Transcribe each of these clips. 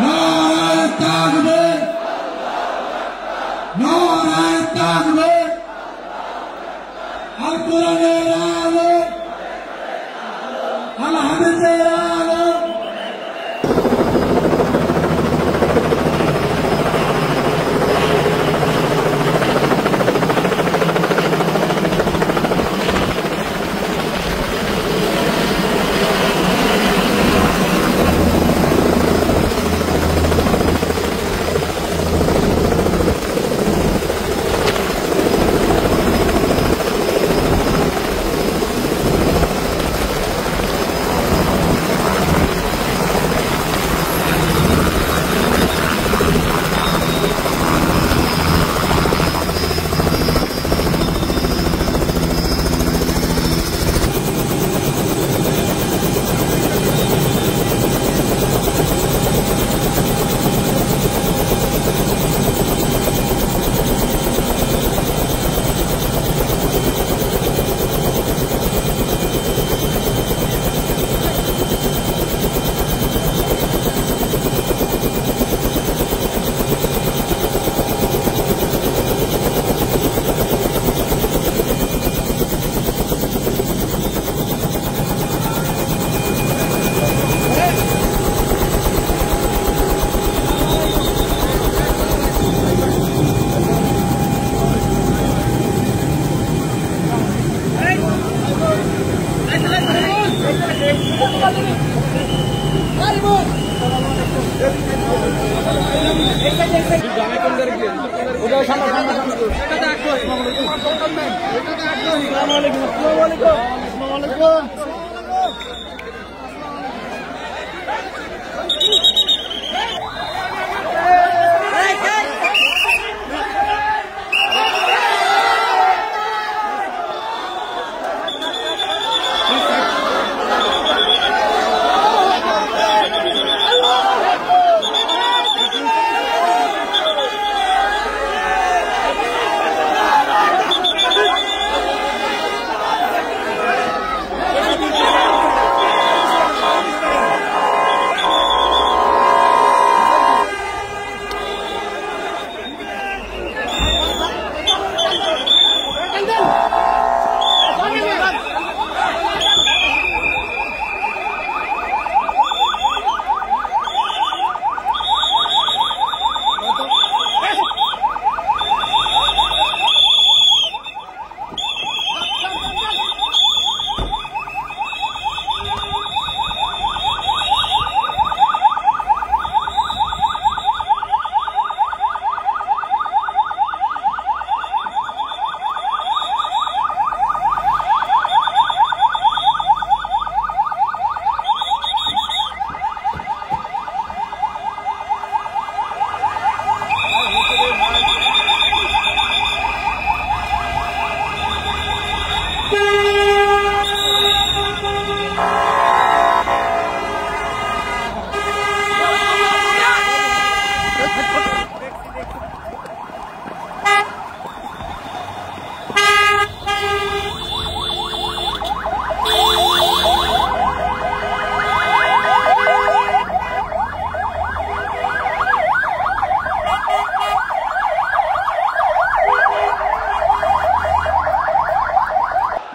নারায়ে তাকবীর, নারায়ে তাকবীর, আল কোরআনের আলো, আল হাদিসের আলো।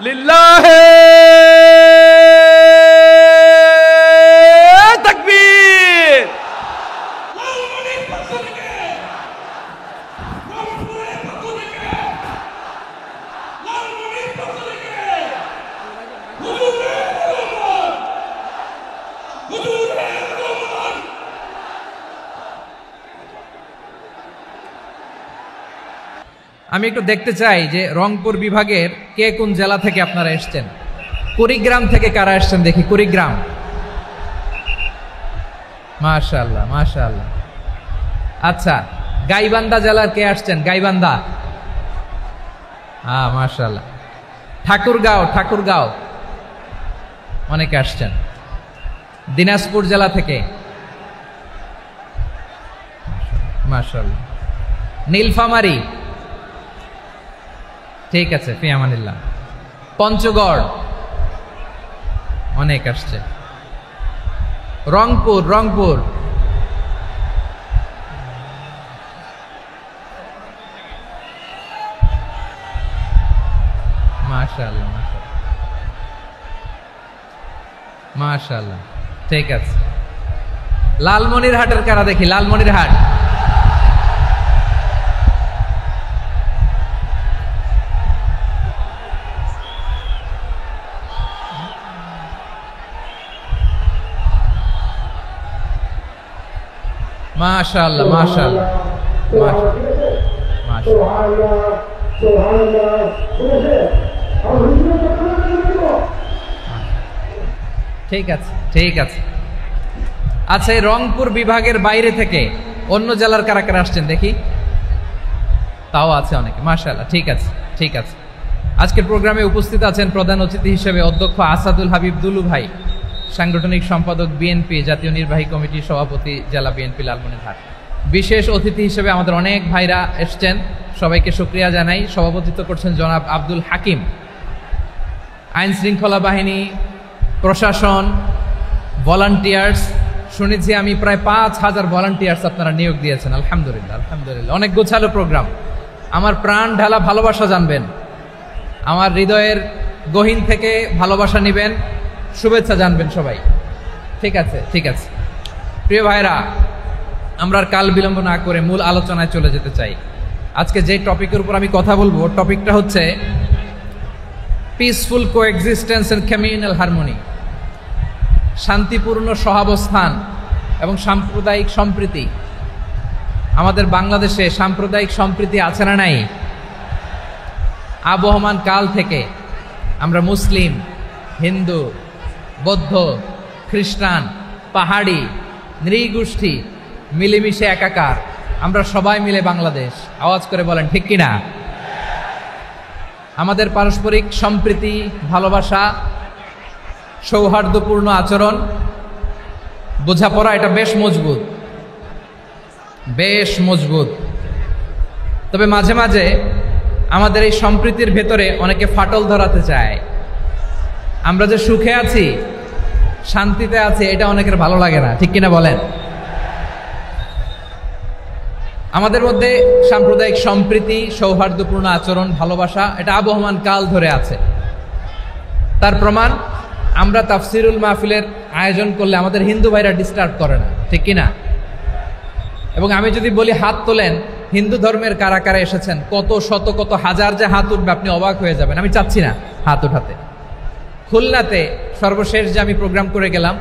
লিল্লাহে তাকবীর। আমি একটু দেখতে চাই যে রংপুর বিভাগের কে কোন জেলা থেকে আপনারা এসেছেন। কুড়িগ্রাম থেকে কারা এসেছেন দেখি। কুড়িগ্রাম, মাশাআল্লাহ মাশাআল্লাহ। আচ্ছা, গাইবান্ধা জেলার কে আসছেন? গাইবান্ধা, মাশাআল্লাহ। ঠাকুরগাঁও, ঠাকুরগাঁও অনেকে আসছেন। দিনাজপুর জেলা থেকে মাশাআল্লাহ। নীলফামারী, ঠিক আছে, ফি আমানিল্লাহ। পঞ্চগড় অনেক আসছে। রংপুর, রংপুর মাশাআল্লাহ, মাশাআল্লাহ। ঠিক আছে, লালমনিরহাটের কারা দেখি, লালমনিরহাট। মাশাআল্লাহ, মাশাআল্লাহ, ঠিক আছে, ঠিক আছে। আচ্ছা, এই রংপুর বিভাগের বাইরে থেকে অন্য জেলার কারা কারা আসছেন দেখি, তাও আছে অনেকে। মাশাআল্লাহ, ঠিক আছে, ঠিক আছে। আজকের প্রোগ্রামে উপস্থিত আছেন প্রধান অতিথি হিসেবে অধ্যক্ষ আসাদুল হাবিব দুলু ভাই, সাংগঠনিক সম্পাদক বিএনপি, জাতীয় নির্বাহী কমিটির সভাপতি, জেলা বিএনপি লালমনিরহাট। বিশেষ অতিথি হিসেবে আমাদের অনেক ভাইরা এসছেন, সবাইকে শুকরিয়া জানাই। সভাপতিত্ব করছেন জনাব আব্দুল হাকিম। আইন শৃঙ্খলা বাহিনী, প্রশাসন, ভলান্টিয়ার্স, শুনেছি আমি প্রায় 5,000 ভলান্টিয়ার্স আপনারা নিয়োগ দিয়েছেন। আলহামদুলিল্লাহ, আলহামদুলিল্লাহ। অনেক গোছালো প্রোগ্রাম। আমার প্রাণ ঢালা ভালোবাসা জানবেন, আমার হৃদয়ের গহীন থেকে ভালোবাসা নিবেন, শুভেচ্ছা জানবেন সবাই। ঠিক আছে, ঠিক আছে। প্রিয় ভাইরা, আমরা আর কাল বিলম্ব না করে মূল আলোচনায় চলে যেতে চাই। আজকে যে টপিকের উপর আমি কথা বলবো, টপিকটা হচ্ছে peaceful coexistence and communal harmony, শান্তিপূর্ণ সহাবস্থান এবং সাম্প্রদায়িক সম্প্রীতি। আমাদের বাংলাদেশে সাম্প্রদায়িক সম্প্রীতি আছে না নাই? আবহমান কাল থেকে আমরা মুসলিম, হিন্দু, বৌদ্ধ, খ্রিস্টান, পাহাড়ি, নৃগোষ্ঠী মিলেমিশে একাকার, আমরা সবাই মিলে বাংলাদেশ। আওয়াজ করে বলেন ঠিক কিনা? আমাদের পারস্পরিক সম্প্রীতি, ভালোবাসা, সৌহার্দ্যপূর্ণ আচরণ, বোঝাপড়া, এটা বেশ মজবুত, বেশ মজবুত। তবে মাঝে মাঝে আমাদের এই সম্প্রীতির ভেতরে অনেকে ফাটল ধরাতে চায়। আমরা যে সুখে আছি, শান্তিতে আছি, এটা অনেকের ভালো লাগে না, ঠিক কিনা বলেন? আমাদের মধ্যে সাম্প্রদায়িক সম্প্রীতি, সৌহার্দ্যপূর্ণ আচরণ, ভালোবাসা, এটা আবহমান কাল ধরে আছে। তার প্রমাণ, আমরা তাফসিরুল মাহফিলের আয়োজন করলে আমাদের হিন্দু ভাইরা ডিস্টার্ব করে না, ঠিক কিনা? এবং আমি যদি বলি হাত তোলেন, হিন্দু ধর্মের কারা কারা এসেছেন, কত শত কত হাজার যে হাত উঠবে, আপনি অবাক হয়ে যাবেন। আমি চাচ্ছি না হাত উঠাতে। খুলনাতে সর্বশেষ যে আমি প্রোগ্রাম করে গেলাম,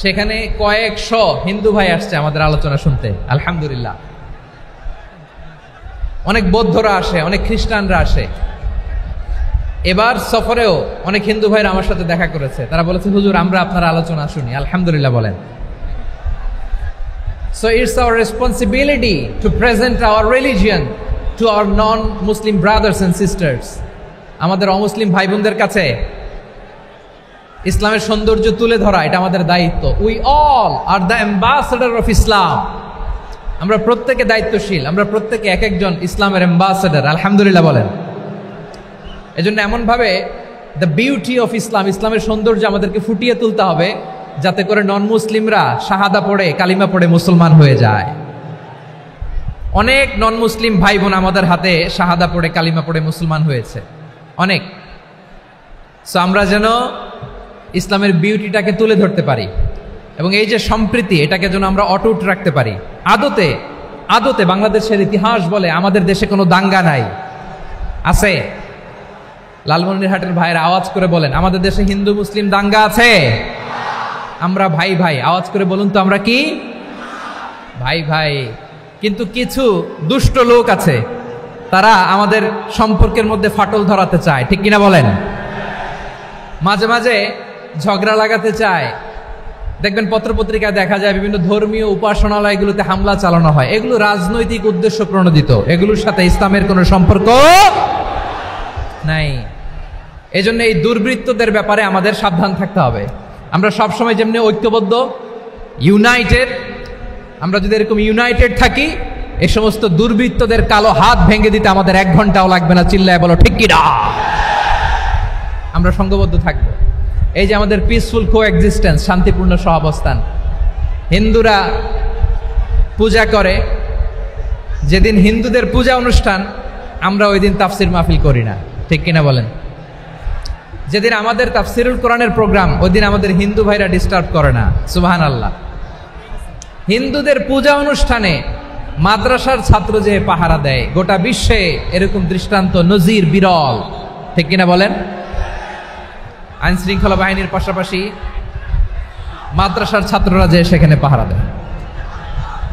সেখানে কয়েকশ হিন্দু ভাই আসছে আমাদের আলোচনা শুনতে, আলহামদুলিল্লাহ। অনেক বৌদ্ধরা আসে, অনেক খ্রিস্টানরা আসে। এবার সফরেও অনেক হিন্দু ভাইরা আমার সাথে দেখা করেছে। তারা বলেছে, হুজুর আমরা আপনার আলোচনা শুনি। আলহামদুলিল্লাহ বলেন। So it's our responsibility to present our religion to our non-Muslim brothers and sisters. আমাদের অমুসলিম ভাই বোনদের কাছে ইসলামের সৌন্দর্য তুলে ধরা, এটা আমাদের দায়িত্ব। We all are the ambassador of Islam. আমরা প্রত্যেকে দায়িত্বশীল, আমরা প্রত্যেকে এক একজন ইসলামের অ্যাম্বাসেডর। আলহামদুলিল্লাহ বলেন। এজন্য এমনভাবে দ্য বিউটি অফ ইসলাম, ইসলামের সৌন্দর্য আমাদেরকে ফুটিয়ে তুলতে হবে, যাতে করে নন মুসলিমরা শাহাদা পড়ে, কালিমা পড়ে মুসলমান হয়ে যায়। অনেক নন মুসলিম ভাই বোন আমাদের হাতে শাহাদা পড়ে, কালিমা পড়ে মুসলমান হয়েছে, অনেক। সো আমরা যেন ইসলামের বিউটিটাকে তুলে ধরতে পারি, এবং এই যে সম্প্রীতি, এটাকে যেন আমরা অটুট রাখতে পারি। আদতে আদতে বাংলাদেশের ইতিহাস বলে আমাদের দেশে কোনো দাঙ্গা নাই, আছে? লালমনিরহাটের ভাইয়ের আওয়াজ করে বলেন, আমাদের দেশে হিন্দু মুসলিম দাঙ্গা আছে? আমরা ভাই ভাই, আওয়াজ করে বলুন তো, আমরা কি ভাই ভাই? কিন্তু কিছু দুষ্ট লোক আছে, তারা আমাদের সম্পর্কের মধ্যে ফাটল ধরাতে চায়, ঠিক কিনা বলেন? মাঝে মাঝে ঝগড়া লাগাতে চায়। দেখবেন পত্রপত্রিকায় দেখা যায় বিভিন্ন ধর্মীয় উপাসনালয়গুলোতে হামলা চালানো হয়। এগুলো রাজনৈতিক উদ্দেশ্য প্রণোদিত, এগুলোর সাথে ইসলামের কোনো সম্পর্ক নাই। এজন্য এই দুর্বৃত্তদের ব্যাপারে আমাদের সাবধান থাকতে হবে। আমরা সবসময় যেমনি ঐক্যবদ্ধ, ইউনাইটেড, আমরা যদি এরকম ইউনাইটেড থাকি, এই সমস্ত দুর্বৃত্তদের কালো হাত ভেঙে দিতে আমাদের 1 ঘন্টাও লাগবে না। চিল্লায় বলো ঠিক কিনা? আমরা সংঘবদ্ধ থাকবো। এই যে আমাদের পিসফুল কোএক্সিস্টেন্স, শান্তিপূর্ণ সহাবস্থান। হিন্দুরা পূজা করে, যেদিন হিন্দুদের পূজা অনুষ্ঠান, আমরা ওই দিন তাফসির মাহফিল করি না, ঠিক কিনা বলেন? যেদিন আমাদের তাফসিরুল কোরআনের প্রোগ্রাম, ওই দিন আমাদের হিন্দু ভাইরা ডিস্টার্ব করে না। সুবহানাল্লাহ। হিন্দুদের পূজা অনুষ্ঠানে মাদ্রাসার ছাত্র যে পাহারা দেয়, গোটা বিশ্বে এরকম দৃষ্টান্ত নজির বিরল, ঠিক কিনা বলেন? আইন শৃঙ্খলা বাহিনীর পাশাপাশি মাদ্রাসার ছাত্ররা যে সেখানে পাহারা দেয়,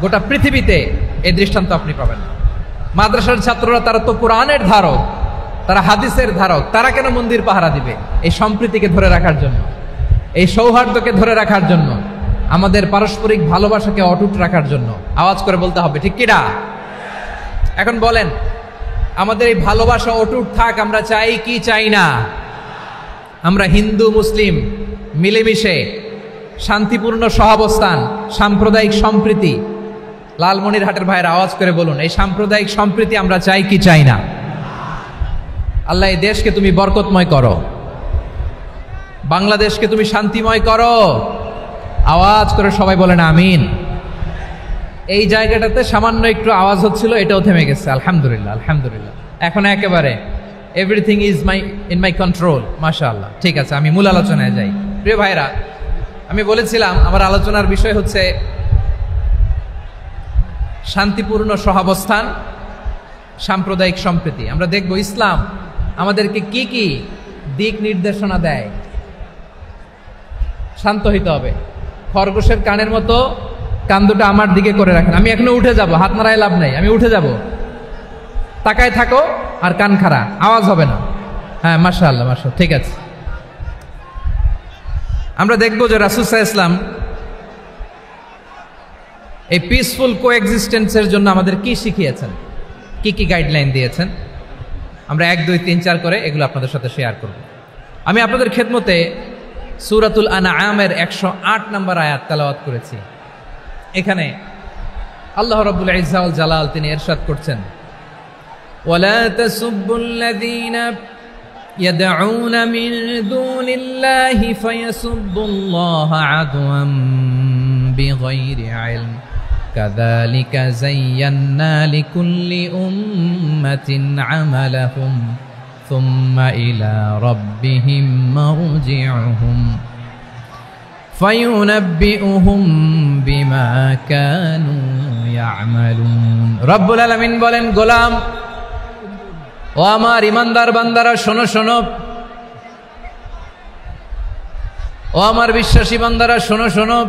গোটা পৃথিবীতে এই দৃষ্টান্ত আপনি পাবেন না। মাদ্রাসার ছাত্ররা তারা তো কোরআনের ধারক, তারা হাদিসের ধারক, তারা কেন মন্দির পাহারা দিবে? এই সম্প্রীতিকে ধরে রাখার জন্য, এই সৌহার্দ্যকে ধরে রাখার জন্য, আমাদের পারস্পরিক ভালোবাসাকে অটুট রাখার জন্য। আওয়াজ করে বলতে হবে, ঠিক কিনা? এখন বলেন, আমাদের এই ভালোবাসা অটুট থাক আমরা চাই কি চাই না? আমরা হিন্দু মুসলিম মিলেমিশে শান্তিপূর্ণ সহাবস্থান, সাম্প্রদায়িক সম্প্রীতি, লালমনিরহাটের ভাইয়ের আওয়াজ করে বলুন, এই সাম্প্রদায়িক সম্প্রীতি আমরা চাই কি চাই না? আল্লাহ এই দেশকে তুমি বরকতময় করো, বাংলাদেশকে তুমি শান্তিময় করো। আওয়াজ করে সবাই বলেন আমিন। এই জায়গাটাতে সামান্য একটু আওয়াজ হচ্ছিল, এটাও থেমে গেছে। আলহামদুলিল্লাহ, আলহামদুলিল্লাহ। এখন একেবারে everything is in my control. মাশাআল্লাহ। ঠিক আছে, আমি মূল আলোচনায় যাই। প্রিয় ভাইরা, আমি বলেছিলাম আমার আলোচনার বিষয় হচ্ছে শান্তিপূর্ণ সহাবস্থান, সাম্প্রদায়িক সম্প্রীতি। আমরা দেখব ইসলাম আমাদেরকে কি কি দিক নির্দেশনা দেয়। শান্ত হইতে হবে। খরগোশের কানের মতো কান দুটো আমার দিকে করে রাখেন। আমি এখনো উঠে যাব, হাত নাড়ায় লাভ নাই, আমি উঠে যাব। তাকায় থাকো আর কান খাড়া, আওয়াজ হবে না। হ্যাঁ, মাশাআল্লাহ, মাশাআল্লাহ। ঠিক আছে, আমরা দেখব যে রাসূল সাল্লাল্লাহু আলাইহি ওয়াসাল্লাম এই পিসফুল কোএক্সিস্টেন্সের জন্য আমাদের কি শিখিয়েছেন, কি কি গাইডলাইন দিয়েছেন। আমরা 1, 2, 3, 4 করে এগুলো আপনাদের সাথে শেয়ার করব। আমি আপনাদের খেদমতে সূরাতুল আনআমের 108 নম্বর আয়াত তেলাওয়াত করেছি। এখানে আল্লাহ রাব্বুল ইজ্জা ওয়াল জালাল তিনি ইরশাদ করছেন, ওয়ালা তাসুব্বুল্লাযীনা ইয়াদউনা মিন দুনিল্লাহি ফায়াসুব্বুল্লাহা আদওয়াম বিগাইরি ইলম কাযালিকা যায়্যান্না লিকুল্লি উম্মাতিন আমালাহুম সুম্মা ইলা রাব্বিহিম মারজিউহুম ফায়ুনাব্বিউহুম বিমা কানু ইয়ামালুন। রব্বুল আলামিন বলেন, গোলাম ও আমার ইমানদার বান্দারা শোনো শোনো, ও আমার বিশ্বাসী বান্দারা শোনো শোনো,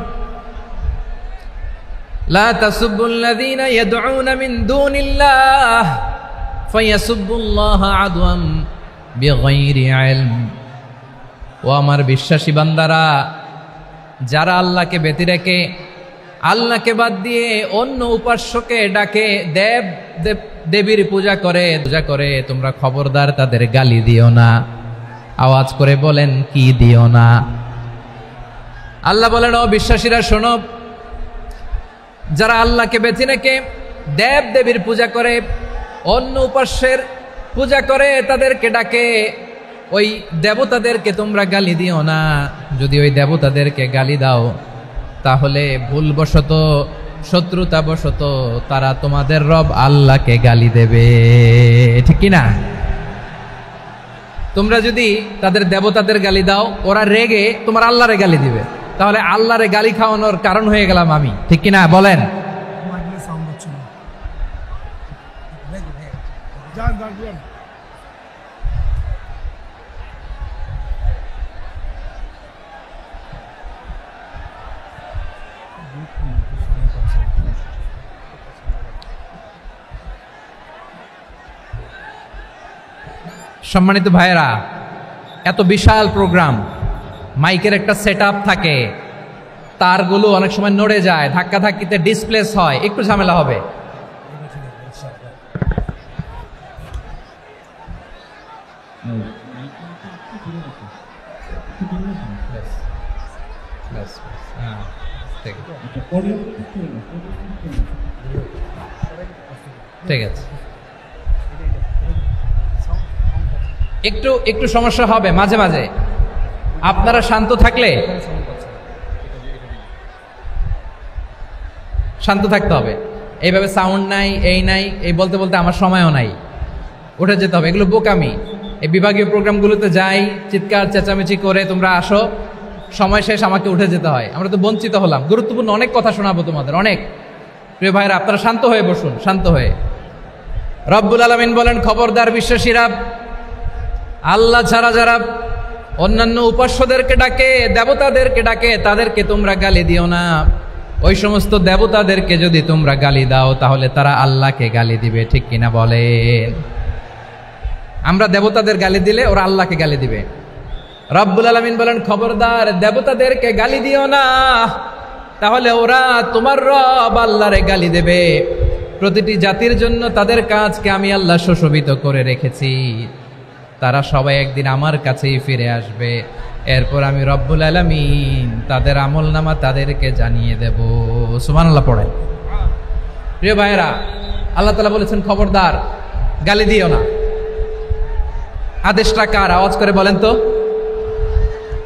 লা তাসুব্বুল্লাযীনা ইয়াদউনা মিন দুনিল্লাহ ফায়াসুব্বুল্লাহা আদওয়াম বিগাইরি ইলম। ও আমার বিশ্বাসী বান্দারা, যারা আল্লাহকে ব্যতি রেখে, আল্লাহকে বাদ দিয়ে অন্য উপাস্যকে ডাকে, দেব দেবীর পূজা করে, তোমরা খবরদার তাদের গালি দিও না। আওয়াজ করে বলেন, কি দিও না? আল্লাহ বলেন, ও বিশ্বাসীরা শোনো, যারা আল্লাহকে বেছে রেখে দেব দেবীর পূজা করে, অন্য উপাস্যের পূজা করে, তাদেরকে ডাকে, ওই দেবতাদেরকে তোমরা গালি দিও না। যদি ওই দেবতাদেরকে গালি দাও, তাহলে ভুলবশত, শত্রুতাবশত তারা তোমাদের রব আল্লাহকে গালি দেবে, ঠিক কি না? তোমরা যদি তাদের দেবতাদের গালি দাও, ওরা রেগে তোমার আল্লাহরে গালি দিবে, তাহলে আল্লাহরে গালি খাওয়ানোর কারণ হয়ে গেলাম আমি, ঠিক কি না? বলেন। সম্মানিত ভাইয়েরা, এত বিশাল প্রোগ্রাম, মাইকের একটা সেটআপ থাকে, তারগুলো অনেক সময় নড়ে যায়, ধাক্কা ধাক্কিতে ডিসপ্লেস হয়, একটু ঝামেলা হবে। ঠিক আছে, একটু সমস্যা হবে মাঝে মাঝে। আপনারা শান্ত থাকলে, শান্ত থাকতে হবে। এইভাবে সাউন্ড নাই, এই নাই, এই বলতে বলতে আমার সময়ও নাই, উঠে যেতে হবে, এগুলো বোকামি। এই বিভাগীয় প্রোগ্রামগুলোতে যাই, চিৎকার চেঁচামেচি করে তোমরা আসো, সময় শেষ আমাকে উঠে যেতে হয়। আমরা তো বঞ্চিত হলাম। গুরুত্বপূর্ণ অনেক কথা শোনাবো তোমাদের, অনেক। প্রিয় ভাইরা, আপনারা শান্ত হয়ে বসুন, শান্ত হয়ে। রব্বুল আলামিন বলেন, খবরদার বিশ্বাসীরা, আল্লাহ ছাড়া যারা অন্যান্য উপাস্যদেরকে ডাকে, দেবতাদেরকে ডাকে, তাদেরকে তোমরা গালি দিও না। ওই সমস্ত দেবতাদেরকে যদি তোমরা গালি দাও তাহলে তারা আল্লাহকে গালি দিবে, ঠিক কিনা বলেন? আমরা দেবতাদের গালি দিলে ওরা আল্লাহকে গালি দিবে। রব্বুল আলামিন বলেন, খবরদার দেবতাদেরকে গালি দিও না, তাহলে ওরা তোমার রব আল্লাহরে গালি দেবে। প্রতিটি জাতির জন্য তাদের কাজকে আমি আল্লাহ সুশোভিত করে রেখেছি, তারা সবাই একদিন আমার কাছেই ফিরে আসবে। এরপর আমি রব্বুল আলামিন তাদের আমলনামা তাদেরকে জানিয়ে দেব। সুবহানাল্লাহ পড়েন। প্রিয় ভাইয়েরা, আল্লাহ তাআলা বলেছেন খবরদার গালি দিও না। আদেশটা কার? আওয়াজ করে বলেন তো।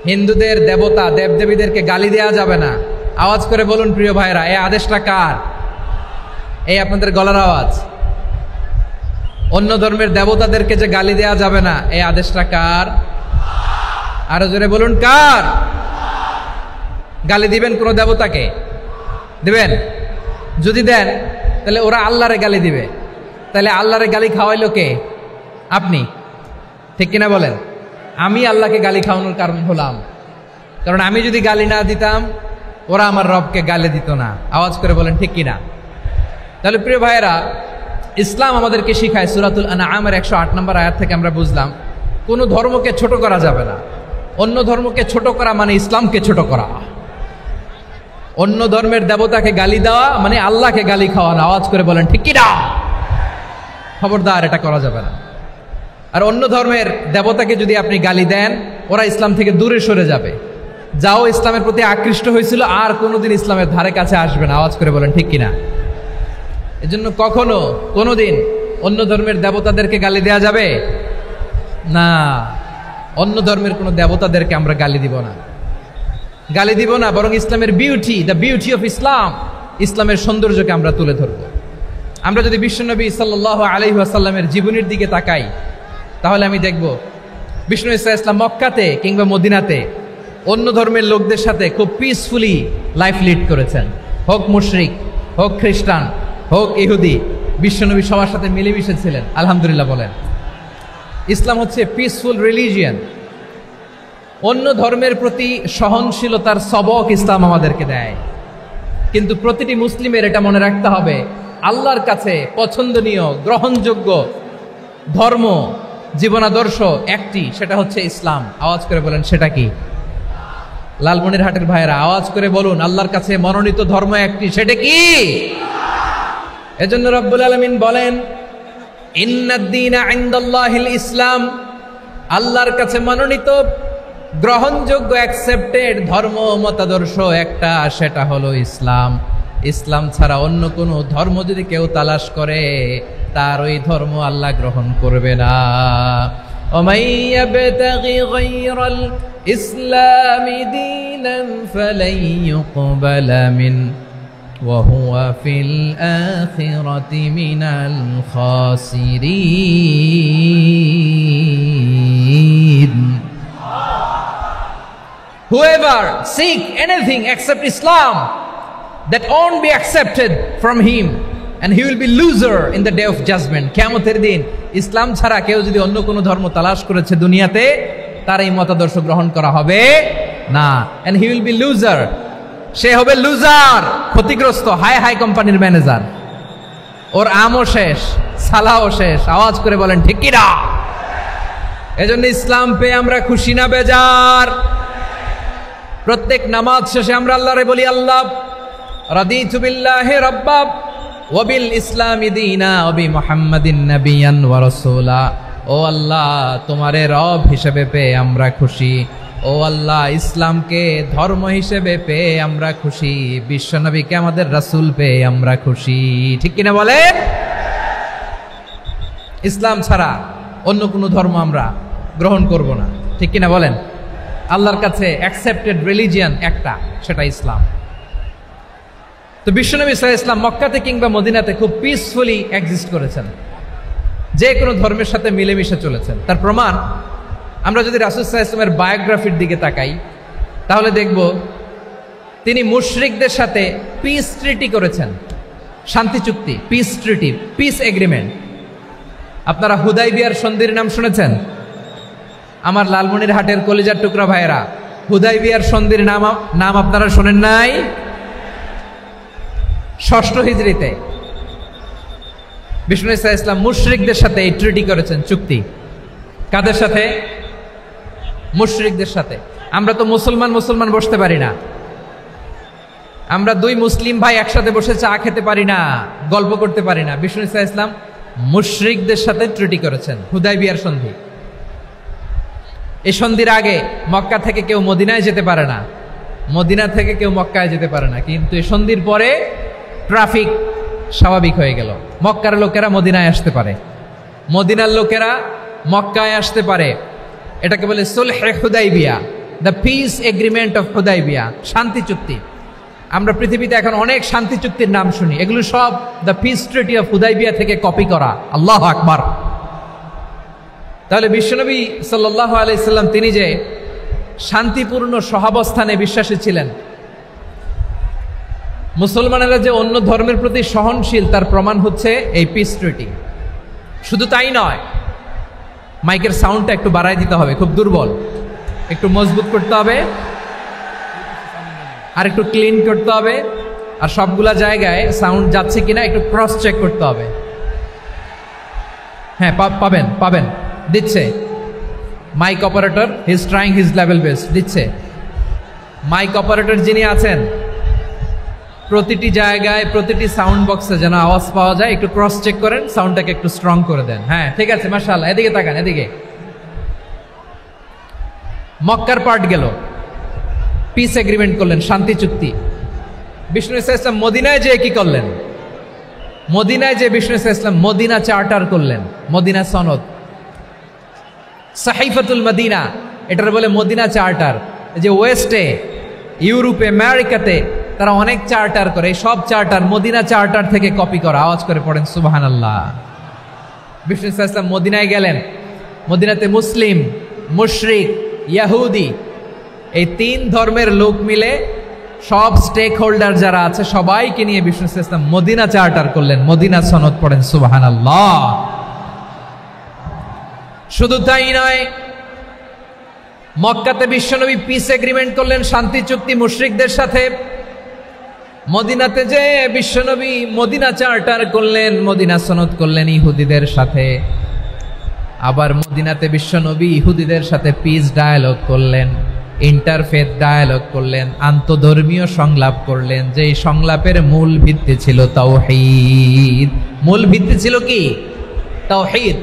হিন্দুদের দেবতা দেবদেবীদেরকে গালি দেওয়া যাবে না। আওয়াজ করে বলুন প্রিয় ভাইয়েরা, এই আদেশটা কার? এই আপনাদের গলার আওয়াজ। অন্য ধর্মের দেবতাদেরকে যে গালি দেওয়া যাবে না, এই আদেশটা কার? আরো জোরে বলুন, কার? গালি দিবেন কোন দেবতাকে? দিবেন? যদি দেন তাহলে ওরা আল্লাহরে গালি দিবে। তাহলে আল্লাহরে গালি খাওয়াইলো কে? আপনি, ঠিক কিনা বলেন? আমি আল্লাহকে গালি খাওয়ানোর কারণ হলাম, কারণ আমি যদি গালি না দিতাম ওরা আমার রবকে গালি দিত না। আওয়াজ করে বলেন ঠিক কিনা? তাহলে প্রিয় ভাইয়েরা, ইসলাম আমাদেরকে শিখায়, সূরাতুল আনআমের 108 নম্বর আয়াত থেকে আমরা বুঝলাম কোন ধর্মকে ছোট করা যাবে না। অন্য ধর্মকে ছোট করা মানে ইসলামকে ছোট করা। অন্য ধর্মের দেবতাকে গালি দেওয়া মানে আল্লাহকে গালি খাওয়ানো। আওয়াজ করে বলেন ঠিক কিনা? খবরদার, এটা করা যাবে না। আর অন্য ধর্মের দেবতাকে যদি আপনি গালি দেন, ওরা ইসলাম থেকে দূরে সরে যাবে। যাও ইসলামের প্রতি আকৃষ্ট হয়েছিল আর কোনোদিন ইসলামের ধারে কাছে আসবে না। আওয়াজ করে বলেন ঠিক কিনা? এজন্য কখনো কোনোদিন অন্য ধর্মের দেবতাদেরকে গালি দেয়া যাবে না। অন্য ধর্মের কোনো দেবতাদেরকে আমরা গালি দিব না, গালি দিব না, বরং ইসলামের beauty, the beauty of Islam, ইসলামের সৌন্দর্যকে আমরা তুলে ধরব। আমরা যদি বিশ্বনবী সাল্লাল্লাহু আলাইহি ওয়াসাল্লামের জীবনের দিকে তাকাই তাহলে আমি দেখব বিষ্ণু ইসলাম মক্কাতে কিংবা মদিনাতে অন্য ধর্মের লোকদের সাথে খুব পিসফুলি লাইফ লিড করেছেন। হোক মুশরিক, হোক খ্রিস্টান, হোক ইহুদি, বিশ্বনবী সবার সাথে মিলেমিশে ছিলেন। আলহামদুলিল্লাহ বলেন। ইসলাম হচ্ছে পিসফুল রিলিজিয়ান। অন্য ধর্মের প্রতি সহনশীলতার সবক ইসলাম আমাদেরকে দেয়। কিন্তু প্রতিটি মুসলিমের এটা মনে রাখতে হবে, আল্লাহর কাছে পছন্দনীয় গ্রহণযোগ্য ধর্ম জীবনাদর্শ একটি, সেটা হচ্ছে ইসলাম। আওয়াজ করে বলেন সেটা কি? লালমনিরহাটের ভাইয়েরা আওয়াজ করে বলুন, আল্লাহর কাছে মনোনীত ধর্ম একটি, সেটা কি? এজন্য রব্বুল আলামিন বলেন, ইন্নাদ-দীনা ইনদাল্লাহিল ইসলাম, আল্লাহর কাছে মনোনীত গ্রহণযোগ্য অ্যাকসেপ্টেড ধর্ম মতাদর্শ একটা, সেটা হলো ইসলাম। ইসলাম ছাড়া অন্য কোনো ধর্ম যদি কেউ তালাশ করে তার ওই ধর্ম আল্লাহ গ্রহণ করবে না। ومن يبتغي غير الإسلام دينا فلن يقبل منه وهو في الآخرة من الخاسرين. Whoever seek anything except Islam, that won't be accepted from him, and he will be loser in the day of judgment. কিয়ামতের দিন ইসলাম ছাড়া কেউ যদি অন্য কোনো ধর্ম তালাশ করেছে দুনিয়াতে, তার এই মতাদর্শ গ্রহণ করা হবে না। and he will be loser, সে হবে লুজার, ক্ষতিগ্রস্ত, হাই হাই কোম্পানির ম্যানেজার। ওর আমও শেষ, সালাও শেষ। আওয়াজ করে বলেন ঠিক কি না? এজন্য ইসলাম পেয়ে আমরা খুশি না বেজার? প্রত্যেক নামাজ শেষে আমরা আল্লাহরে বলি, আল্লাহ রাদিতু বিল্লাহি রাব্বা ওয়া বিল ইসলামি দীনা ওয়া বি মুহাম্মাদিন নাবিয়ান ওয়া রাসূলা। ও আল্লাহ, তোমারে রব হিসেবে পেয়ে আমরা খুশি। ও আল্লাহ, ইসলামকে ধর্ম হিসেবে পেয়ে আমরা খুশি। বিশ্বনবীকে আমাদের রাসূল পেয়ে আমরা খুশি। ঠিক কিনা বলেন? ইসলাম ছাড়া অন্য কোনো ধর্ম আমরা গ্রহণ করব না। ঠিক কিনা বলেন? আল্লাহর কাছে অ্যাকসেপ্টেড রিলিজিয়ান একটা, সেটা ইসলাম। তো বিশ্বনবী সাল্লাল্লাহু আলাইহি ওয়াসাল্লাম মক্কাতে কিংবা মদিনাতে খুব পিসফুলি এক্সিস্ট করেছেন। যে কোনো ধর্মের সাথে মিলেমিশে চলেছেন। তার প্রমাণ আমরা যদি রাসূল সাল্লাল্লাহু আলাইহি ওয়াসাল্লামের বায়োগ্রাফির দিকে তাকাই তাহলে দেখব তিনি মুশরিকদের সাথে পিস ট্রিটি করেছেন, শান্তি চুক্তি, পিস ট্রিটি, পিস এগ্রিমেন্ট। আপনারা হুদাইবিয়ার সন্ধির নাম শুনেছেন? আমার লালমনিরহাটের কলিজার টুকরা ভাইয়েরা, হুদাইবিয়ার সন্ধির নাম আপনারা শোনেন নাই? 6ষ্ঠ হিজরিতে বিষ্ণু ঈসা ইসলাম মুশরিকদের সাথে এই ট্রিটি করেছেন, চুক্তি। কাদের সাথে? মুশরিকদের সাথে। আমরা তো মুসলমান বসতে পারি না, আমরা দুই মুসলিম ভাই একসাথে বসে চা খেতে পারি না, গল্প করতে পারি না। বিষ্ণু ঈসা ইসলাম মুশরিকদের সাথে ট্রিটি করেছেন, হুদাইবিয়ার সন্ধি। এই সন্ধির আগে মক্কা থেকে কেউ মদিনায় যেতে পারে না, মদিনা থেকে কেউ মক্কায় যেতে পারে না, কিন্তু এই সন্ধির পরে ট্রাফিক স্বাভাবিক হয়ে গেল। মক্কার লোকেরা মদিনায় আসতে পারে, মদিনার লোকেরা মক্কায় আসতে পারে। এটাকে বলে সুলহে হুদাইবিয়া, the peace agreement of Hudaybiyyah, শান্তি চুক্তি। আমরা পৃথিবীতে এখন অনেক শান্তি চুক্তির নাম শুনি, এগুলো সব the piece treaty of Hudaibiya থেকে কপি করা। আল্লাহু আকবার। তাহলে বিশ্বনবী সাল্লাল্লাহু আলাইহি সাল্লাম তিনি যে শান্তিপূর্ণ সহাবস্থানে বিশ্বাসী ছিলেন, মুসলমানেরা যে অন্য ধর্মের প্রতি সহনশীল তার প্রমাণ হচ্ছে এই পিস ট্রিটি। শুধু তাই নয়, মাইকের সাউন্ডটা একটু বাড়ায় দিতে হবে, খুব দুর্বল, একটু মজবুত করতে হবে, আর একটু ক্লিন করতে হবে, আর সবগুলা জায়গায় সাউন্ড যাচ্ছে কিনা একটু ক্রস চেক করতে হবে। হ্যাঁ, পাবেন দিচ্ছে mic operator, he is trying his level best, দিচ্ছে। মাইক অপারেটর যিনি আছেন প্রতিটি জায়গায় প্রতিটি সাউন্ড বক্সে যেন আওয়াজ পাওয়া যায়, একটু ক্রস চেক করেন, সাউন্ডটাকে একটু স্ট্রং করে দেন। হ্যাঁ, ঠিক আছে, মাশাআল্লাহ। এদিকে তাকান, এদিকে। মক্কার পার্ট গেল, পিস এগ্রিমেন্ট করলেন, শান্তি চুক্তি। বিষ্ণু ঈসা ইসলাম মদিনায় যে কি করলেন? মদিনায় যে বিষ্ণু ঈসা ইসলাম মদিনা চার্টার করলেন, মদিনা সনদ, সাহিফাতুল মদিনা, এটার বলে মদিনা চার্টার। যে ওয়েস্টে, ইউরোপে, আমেরিকাতে তারা অনেক চার্টার করে, সব চার্টার মদিনা চার্টার থেকে কপি করা। আওয়াজ করে পড়েন সুবহানাল্লাহ। বিষ্ণু ঈসা ইসলাম মদিনায় গেলেন, মদিনাতে মুসলিম, মুশরিক, ইয়াহুদি, এই 3 ধর্মের লোক মিলে সব স্টেক হোল্ডার যারা আছে সবাইকে নিয়ে বিষ্ণু ঈসা ইসলাম মদিনা চার্টার করলেন, মদিনা সনদ, পড়েন সুবহানাল্লাহ। শুধু তাই নয়, মক্কাতে বিশ্বনবী পিস এগ্রিমেন্ট করলেন, শান্তি চুক্তি মুশরিকদের সাথে। মদিনাতে যে বিশ্বনবী মদিনা চার্টার করলেন, মদিনা সনদ করলেন ইহুদিদের সাথে। আবার মদিনাতে বিশ্বনবী ইহুদিদের সাথে পিস ডায়ালগ করলেন, ইন্টারফেথ ডায়ালগ করলেন, আন্তধর্মীয় সংলাপ করলেন, যেই সংলাপের মূল ভিত্তি ছিল তাওহীদ। মূল ভিত্তি ছিল কি? তাওহীদ।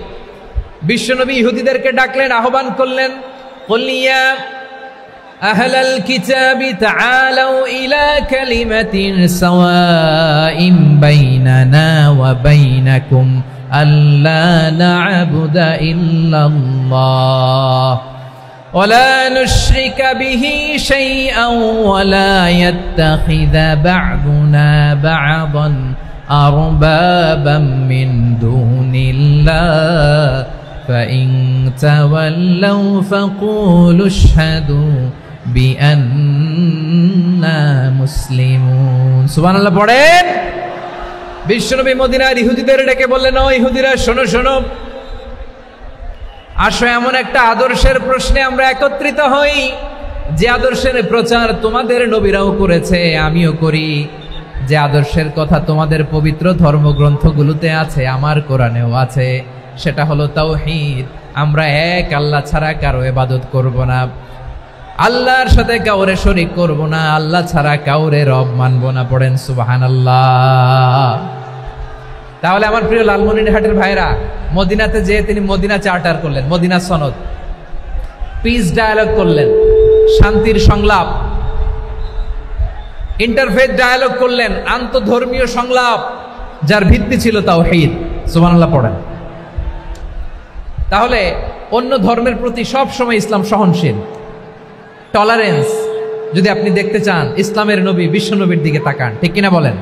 বিশ্বনবী ইহুদিদেরকে ডাকলেন, আহ্বান করলেন, কুল ইয়া আহলাল কিতাবি তাআলাউ ইলা কালিমাতিন সাওয়াইন বাইনানা ওয়া বাইনাকুম আল্লা না'বুদা ইল্লাল্লাহ ওয়া লা নুশরিকা বিহি শাইআন ওয়া লা ইয়াত্তাখিযা বা'দুনা বা'দান আরবাবাম মিন দুনিল্লাহ فإن تولوا فقولوا اشهدوا بأننا مسلمون সুবহানাল্লাহ পড়েন। বিশ্বনবী মদিনার ইহুদিদের ডেকে বললেন, ও ইহুদিরা, শোনো শোনো, আসো এমন একটা আদর্শের প্রশ্নে আমরা একত্রিত হই যে আদর্শের প্রচার তোমাদের নবীরাও করেছে, আমিও করি। যে আদর্শের কথা তোমাদের পবিত্র ধর্মগ্রন্থগুলোতে আছে, আমার কোরআনেও আছে, সেটা হলো তাওহীদ। আমরা এক আল্লাহ ছাড়া কারো ইবাদত করব না, আল্লাহর সাথে কাউরে শরীক করব না, আল্লাহ ছাড়া কাউরে রব মানব না। পড়েন সুবহানাল্লাহ। তাহলে আমার প্রিয় লালমনিরহাটের ভাইরা, মদিনাতে যে তিনি মদিনা চার্টার করলেন, মদিনা সনদ, পিস ডায়ালগ করলেন, শান্তির সংলাপ, ইন্টারফেথ ডায়ালগ করলেন, আন্তধর্মীয় সংলাপ, যার ভিত্তি ছিল তাওহীদ। সুবহানাল্লাহ পড়েন। তাহলে অন্য ধর্মের প্রতি সব সময় ইসলাম সহনশীল, টলারেন্স। যদি আপনি দেখতে চান ইসলামের নবী বিশ্ব নবীর দিকে তাকান, ঠিক কিনা বলেন?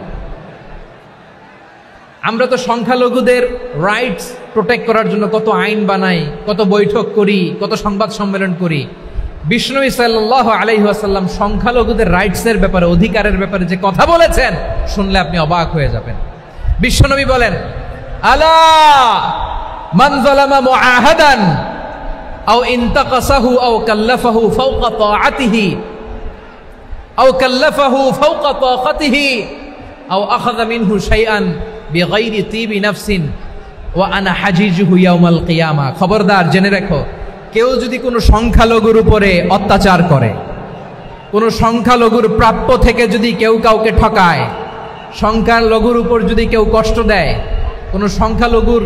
আমরা তো সংখ্যালঘুদের রাইটস প্রোটেক্ট করার জন্য কত আইন বানাই, কত বৈঠক করি, কত সংবাদ সম্মেলন করি। বিষ্ণু সাল্লাল্লাহু আলাইহি ওয়াসাল্লাম সংখ্যালঘুদের রাইটসের ব্যাপারে, অধিকারের ব্যাপারে যে কথা বলেছেন, শুনলে আপনি অবাক হয়ে যাবেন। বিশ্বনবী বলেন, আলা মান যালামা মুআহাদান আও ইনতাকাসাহু আও কাল্লাফাহু ফাওকা তাআতিহি আও কাল্লাফাহু ফাওকা তাকাতিহি আও আখাযা মিনহু শাইআন বিগাইরি তিবি নাফসিন ওয়া আনা হাজিজুহু ইয়াউমাল কিয়ামা। খবরদার, জেনে রাখো, কেউ যদি কোনো সংখ্যালঘুর উপরে অত্যাচার করে, কোনো সংখ্যালঘুর প্রাপ্য থেকে যদি কেউ কাউকে ঠকায়, সংখ্যালঘুর উপর যদি কেউ কষ্ট দেয়, কোনো সংখ্যালঘুর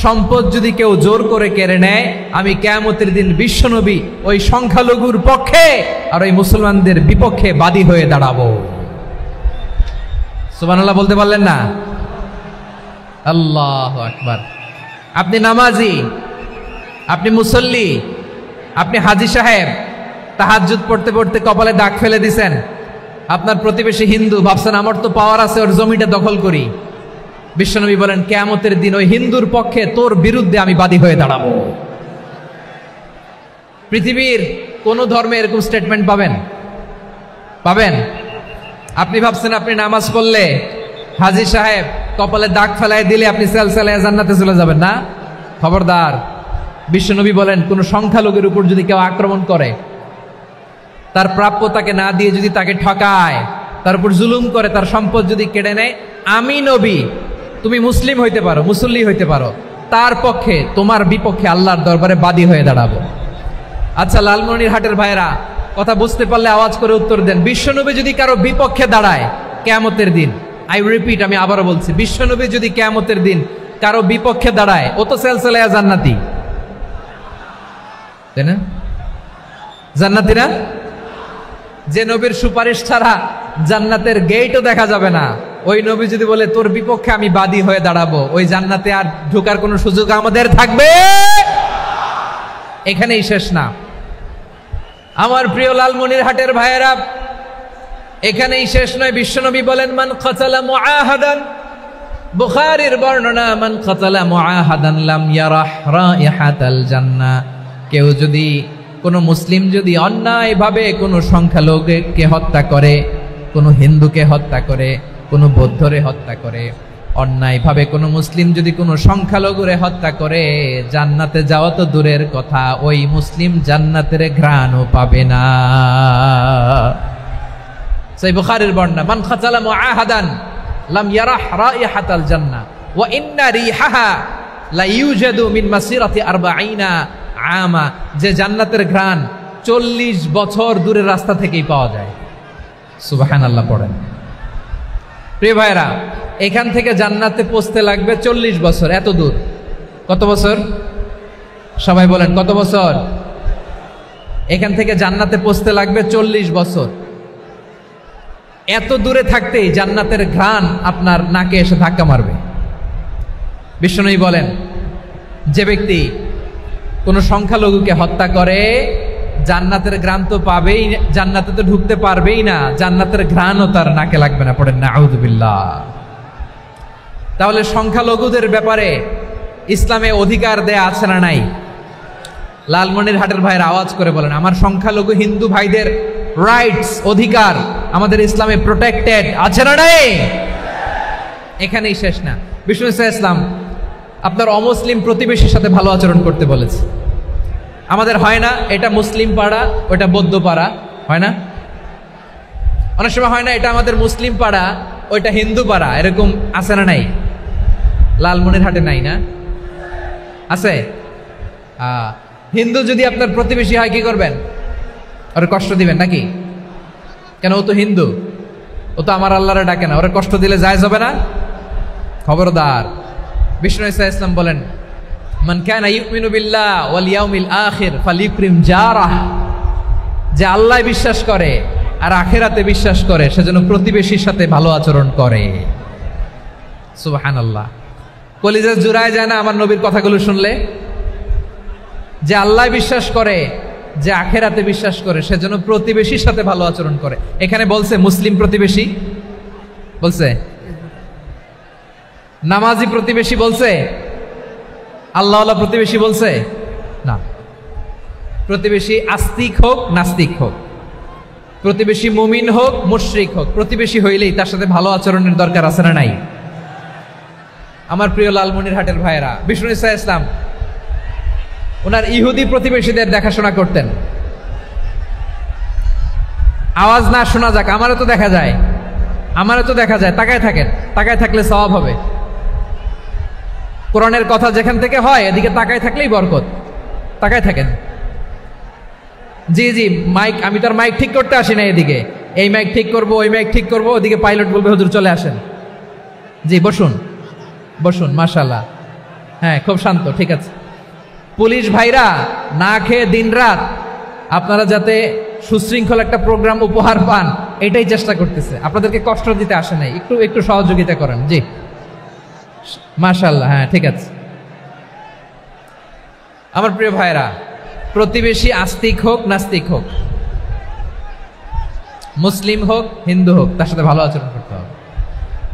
সম্পদ যদি কেউ জোর করে কেড়ে নেয়, আমি কিয়ামতের দিন বিশ্বনবী ওই সংখ্যালঘুর পক্ষে আর ওই মুসলমানদের বিপক্ষে বাদী হয়ে দাঁড়াবো। সুবহানাল্লাহ বলতে পারলেন না? আল্লাহু আকবার। আপনি নামাজি, আপনি মুসল্লি, আপনি হাজী সাহেব, তাহাজ্জুদ পড়তে পড়তে কপালে দাগ ফেলে দিছেন, আপনার প্রতিবেশী হিন্দু, ভাবছেন আমার তো পাওয়ার আছে, ওর জমিটা দখল করি। বিশ্বনবী বলেন, কিয়ামতের দিন ওই হিন্দুর পক্ষে তোর বিরুদ্ধে আমি বাদী হয়ে দাঁড়াবো। পৃথিবীর কোন ধর্মে এরকম স্টেটমেন্ট পাবেন? পাবেন? আপনি ভাবছেন আপনি নামাজ পড়লে হাজী সাহেব কপালে দাগ ফেলায় দিলে আপনি সেলসেলায় জান্নাতে চলে যাবেন না? খবরদার। বিশ্বনবী বলেন, কোন সংখ্যালঘুর উপর যদি কেউ আক্রমণ করে, তার প্রাপ্য তাকে না দিয়ে যদি তাকে ঠকায়, তার উপর জুলুম করে, তার সম্পদ যদি কেড়ে নেয়, আমি নবী, তুমি মুসলিম হইতে পারো, মুসল্লি হইতে পারো, তার পক্ষে, তোমার বিপক্ষে আল্লাহর দরবারে বাদী হয়ে দাঁড়াবো। আচ্ছা লালমনিরহাটের ভাইরা, কথা বুঝতে পারলে আওয়াজ করে উত্তর দেন। বিশ্বনবী যদি কারো বিপক্ষে দাঁড়ায় কিয়ামতের দিন, আই রিপিট, আমি আবারও বলছি, বিশ্বনবী যদি কিয়ামতের দিন কারো বিপক্ষে দাঁড়ায়, ও তো সেলসেলায়া জান্নাতি, তাই না? জান্নাতি না? যে নবীর সুপারিশ ছাড়া জান্নাতের গেটও দেখা যাবে না, ওই নবী যদি বলে তোর বিপক্ষে আমি বাদী হয়ে দাঁড়াবো, ওই জান্নাতে আর ঢোকার কোনো সুযোগ আমাদের থাকবে? এখানেই শেষ না আমার প্রিয় লালমনিরহাটের ভাইয়েরা, এখানেই শেষ নয়। বিশ্বনবী বলেন, মান কাতালা মুআহাদান, বুখারীর বর্ণনা, মান কাতালা মুআহাদান লাম ইয়ারাহ রাইহাতাল জান্নাহ। কেউ যদি, কোনো মুসলিম যদি অন্যায়ভাবে কোনো সংখ্যালঘুকে হত্যা করে, কোনো হিন্দুকে হত্যা করে, কোনো বৌদ্ধরে হত্যা করে, অন্যায়ভাবে কোনো মুসলিম যদি কোনো সংখ্যালঘুরে হত্যা করে, জান্নাতে যাওয়া তো দূরের কথা, ওই মুসলিম জান্নাতের ঘ্রাণও পাবে না। সেই বুখারীর বর্ণনা, মান কাতালা মুআহাদান লাম ইয়ারাহ রাইহাতাল জান্নাহ ওয়া ইন্না রিহাহা লা ইউজাদু মিন মাসিরাতি 40 আমা। যে জান্নাতের ঘ্রাণ 40 বছর দূরের রাস্তা থেকেই পাওয়া যায়। সুবহানাল্লাহ পড়েন। প্রিয় ভাইরা, এখান থেকে জান্নাতে পৌঁছতে লাগবে 40 বছর। এত দূর, কত বছর? সবাই বলেন, কত বছর? এখান থেকে জান্নাতে পৌঁছতে লাগবে 40 বছর। এত দূরে থাকতেই জান্নাতের ঘ্রাণ আপনার নাকে এসে ধাক্কা মারবে। বিশ্বনবী বলেন, যে ব্যক্তি কোন সংখ্যালঘুকে হত্যা করে, জান্নাতের ঘ্রাণ তো পাবেই, জান্নাতে তো ঢুকতে পারবেই না, জান্নাতের ঘ্রাণও তার নাকে লাগবে না। পড়েন নাউযুবিল্লাহ। তাহলে সংখ্যালঘুদের ব্যাপারে ইসলামে অধিকার দেয়া আছে না নাই? লালমনিরহাটের ভাইয়ের আওয়াজ করে বলেন, আমার সংখ্যালঘু হিন্দু ভাইদের রাইটস, অধিকার আমাদের ইসলামে প্রোটেক্টেড আছে না নাই? এখানেই শেষ না। বিষ্ণু ইসলাম আপনার অমুসলিম প্রতিবেশীর সাথে ভালো আচরণ করতে বলেছে। আমাদের হয় না, এটা মুসলিম পাড়া, ওটা বৌদ্ধ পাড়া, হয় না? অনেক সময় হয় না, এটা আমাদের মুসলিম পাড়া, ওইটা হিন্দু পাড়া, এরকম আছে না নাই? লালমনিরহাটে নাই না? আছে? হিন্দু যদি আপনার প্রতিবেশী হয়, কি করবেন? ওরে কষ্ট দিবেন নাকি? কেন? ও তো হিন্দু, ও তো আমার আল্লাহরে ডাকে না, ওরে কষ্ট দিলে জায়েজ হবে না? খবরদার। বিষ্ণু ইসলাম বলেন, মান কানা ইউমিনু বিল্লাহ ওয়াল ইয়াউমিল আখির ফালিউকরিম জারাহ। যে আল্লাহ বিশ্বাস করে আর আখিরাতে বিশ্বাস করে, সেজন্য প্রতিবেশীর সাথে ভালো আচরণ করে। সুবহানাল্লাহ। কলিজা জুড়ায় যায় না আমার নবীর কথাগুলো শুনলে? যে আল্লাহ বিশ্বাস করে, যে আখিরাতে বিশ্বাস করে, সেজন্য প্রতিবেশীর সাথে ভালো আচরণ করে। এখানে বলছে মুসলিম প্রতিবেশী, বলছে নামাজি প্রতিবেশী বলছে? আল্লাহওয়ালা প্রতিবেশী বলছে? না। প্রতিবেশী আস্তিক হোক নাস্তিক হোক, প্রতিবেশী মুমিন হোক মুশরিক হোক, প্রতিবেশী হইলেই তার সাথে ভালো আচরণের দরকার আছে না নাই? আমার প্রিয় লালমনিরহাটের ভাইয়েরা, বিষ্ণু ইসা ইসলাম ওনার ইহুদি প্রতিবেশীদের দেখাশোনা করতেন। আওয়াজ না শোনা যাক, আমারও তো দেখা যায়, তাকায় থাকেন, তাকায় থাকলে সওয়াব হবে। কোরআনের কথা যেখান থেকে হয় এদিকে তাকায় থাকলেই বরকত। তাকায় থাকেন। জি জি, মাইক, আমি তো আর মাইক ঠিক করতে আসি না এদিকে, এই মাইক ঠিক করব ওই মাইক ঠিক করব, ওদিকে পাইলট বলবে হুজুর চলে আসেন। জি বসুন বসুন, মাশাআল্লাহ, হ্যাঁ খুব শান্ত, ঠিক আছে। পুলিশ ভাইরা না খেয়ে দিনরাত আপনারা যাতে সুশৃঙ্খল একটা প্রোগ্রাম উপহার পান এটাই চেষ্টা করতেছে, আপনাদেরকে কষ্ট দিতে আসে নাই, একটু একটু সহযোগিতা করেন। জি মাশাআল্লাহ, হ্যাঁ ঠিক আছে। আমার প্রিয় ভাইরা, প্রতিবেশী আস্তিক হোক নাস্তিক হোক, মুসলিম হোক হিন্দু হোক, তার সাথে ভালো আচরণ করতে হবে।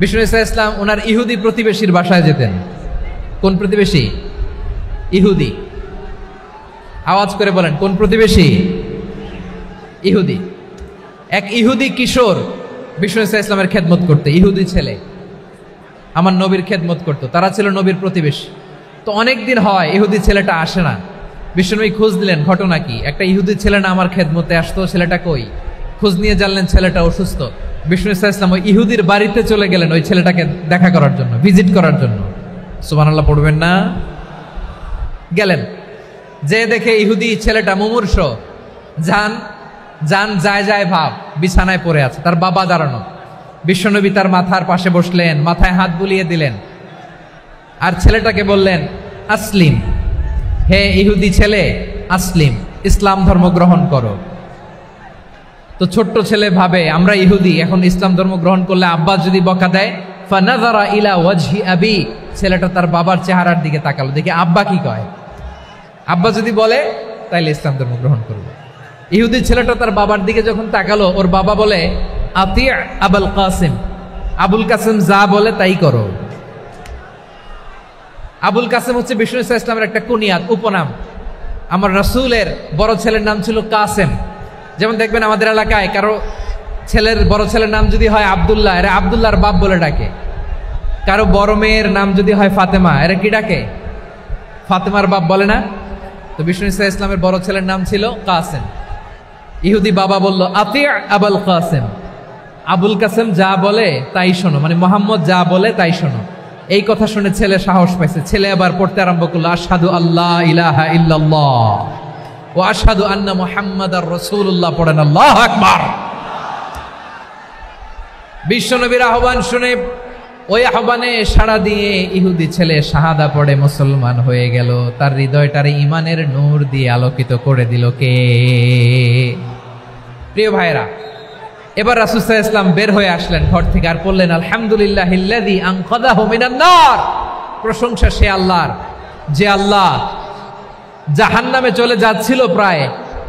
বিষ্ণু ইসা ইসলাম ওনার ইহুদি প্রতিবেশীর বাসায় যেতেন। কোন প্রতিবেশী? ইহুদি। আওয়াজ করে বলেন, কোন প্রতিবেশী? ইহুদি। এক ইহুদি কিশোর বিষ্ণু ইসা ইসলামের খেদমত করতে, ইহুদি ছেলে আমার নবীর খেদমত করতো, তারা ছিল নবীর প্রতিবেশী। তো অনেক দিন হয় ইহুদি ছেলেটা আসে না। বিষ্ণুনবী খোঁজ দিলেন, ঘটনা কি? একটা ইহুদি ছেলে না আমার খেদমতে আসতো, ছেলেটা কই? খোঁজ নিয়ে জানলেন ছেলেটা অসুস্থ। বিষ্ণু ইসা ইসলাম ওই ইহুদির বাড়িতে চলে গেলেন ওই ছেলেটাকে দেখা করার জন্য, ভিজিট করার জন্য। সুবহানাল্লাহ পড়বেন না? গেলেন, যে দেখে ইহুদি ছেলেটা মুমূর্ষ, জান যায় যায় ভাব, বিছানায় পড়ে আছে, তার বাবা দাঁড়ানো। বিশ্বনবী তার মাথার পাশে বসলেন, মাথায় হাত বুলিয়ে দিলেন, আর ছেলেটাকে বললেন আসলিম, হে ইহুদি ছেলে আসলিম, ইসলাম ধর্ম গ্রহণ করো। তো ছোট্ট ছেলে ভাবে আমরা ইহুদি, এখন ইসলাম ধর্ম গ্রহণ করলে আব্বা যদি বকা দেয়, ফানাযারা ইলা ওয়াজহি আবি, ছেলেটা তার বাবার চেহারার দিকে তাকালো, দেখি আব্বা কি কয়। আব্বা যদি বলে তাইলে ইসলাম ধর্ম গ্রহণ করবে। ইহুদি ছেলেটা তার বাবার দিকে যখন তাকালো, ওর বাবা বলে আতি আবুল কাসিম, আবুল কাসিম যা বলে তাই করো। আবুল কাসিম হচ্ছে বিষ্ণু ইসা ইসলামের একটা কুনিয়াত, উপনাম। আমার রাসূলের বড় ছেলের নাম ছিল কাসেম। যেমন দেখবেন আমাদের এলাকায় কারো ছেলের বড় ছেলের নাম যদি হয় আব্দুল্লাহ, এরা আব্দুল্লাহর বাপ বলে ডাকে। কারো বড় মেয়ের নাম যদি হয় ফাতেমা, এরা কি ডাকে? ফাতেমার বাপ বলে না? তো বিষ্ণু ইসা ইসলামের বড় ছেলের নাম ছিল কাসেম। ইহুদি বাবা বলল আতি আবুল কাসেম, আবুল কাসেম যা বলে তাই শোনো, মানে মোহাম্মদ যা বলে তাই শোনো। এই কথা শুনে ছেলে সাহস পাইছে, ছেলে আবার পড়তে আরম্ভ করলো আশহাদু আল্লাহ ইলাহা ইল্লাল্লাহ ওয়া আশহাদু আন্না মুহাম্মাদার রাসূলুল্লাহ, পড়েন আল্লাহু আকবার। বিশ্বনবীর আহ্বান শুনে ওই আহ্বানে সাড়া দিয়ে ইহুদি ছেলে শাহাদা পড়ে মুসলমান হয়ে গেল। তার হৃদয়টারে ইমানের নূর দিয়ে আলোকিত করে দিল কে? প্রিয় ভাইরা, এবার রাসূল সাল্লাল্লাহু আলাইহি ওয়াসাল্লাম বের হয়ে আসলেন ঘর থেকে, আর বললেন আলহামদুলিল্লাহিল্লাযী আনকাযাহু মিনান নার, প্রশংসা সে আল্লাহর যে আল্লাহ জাহান্নামে চলে যাচ্ছিল প্রায়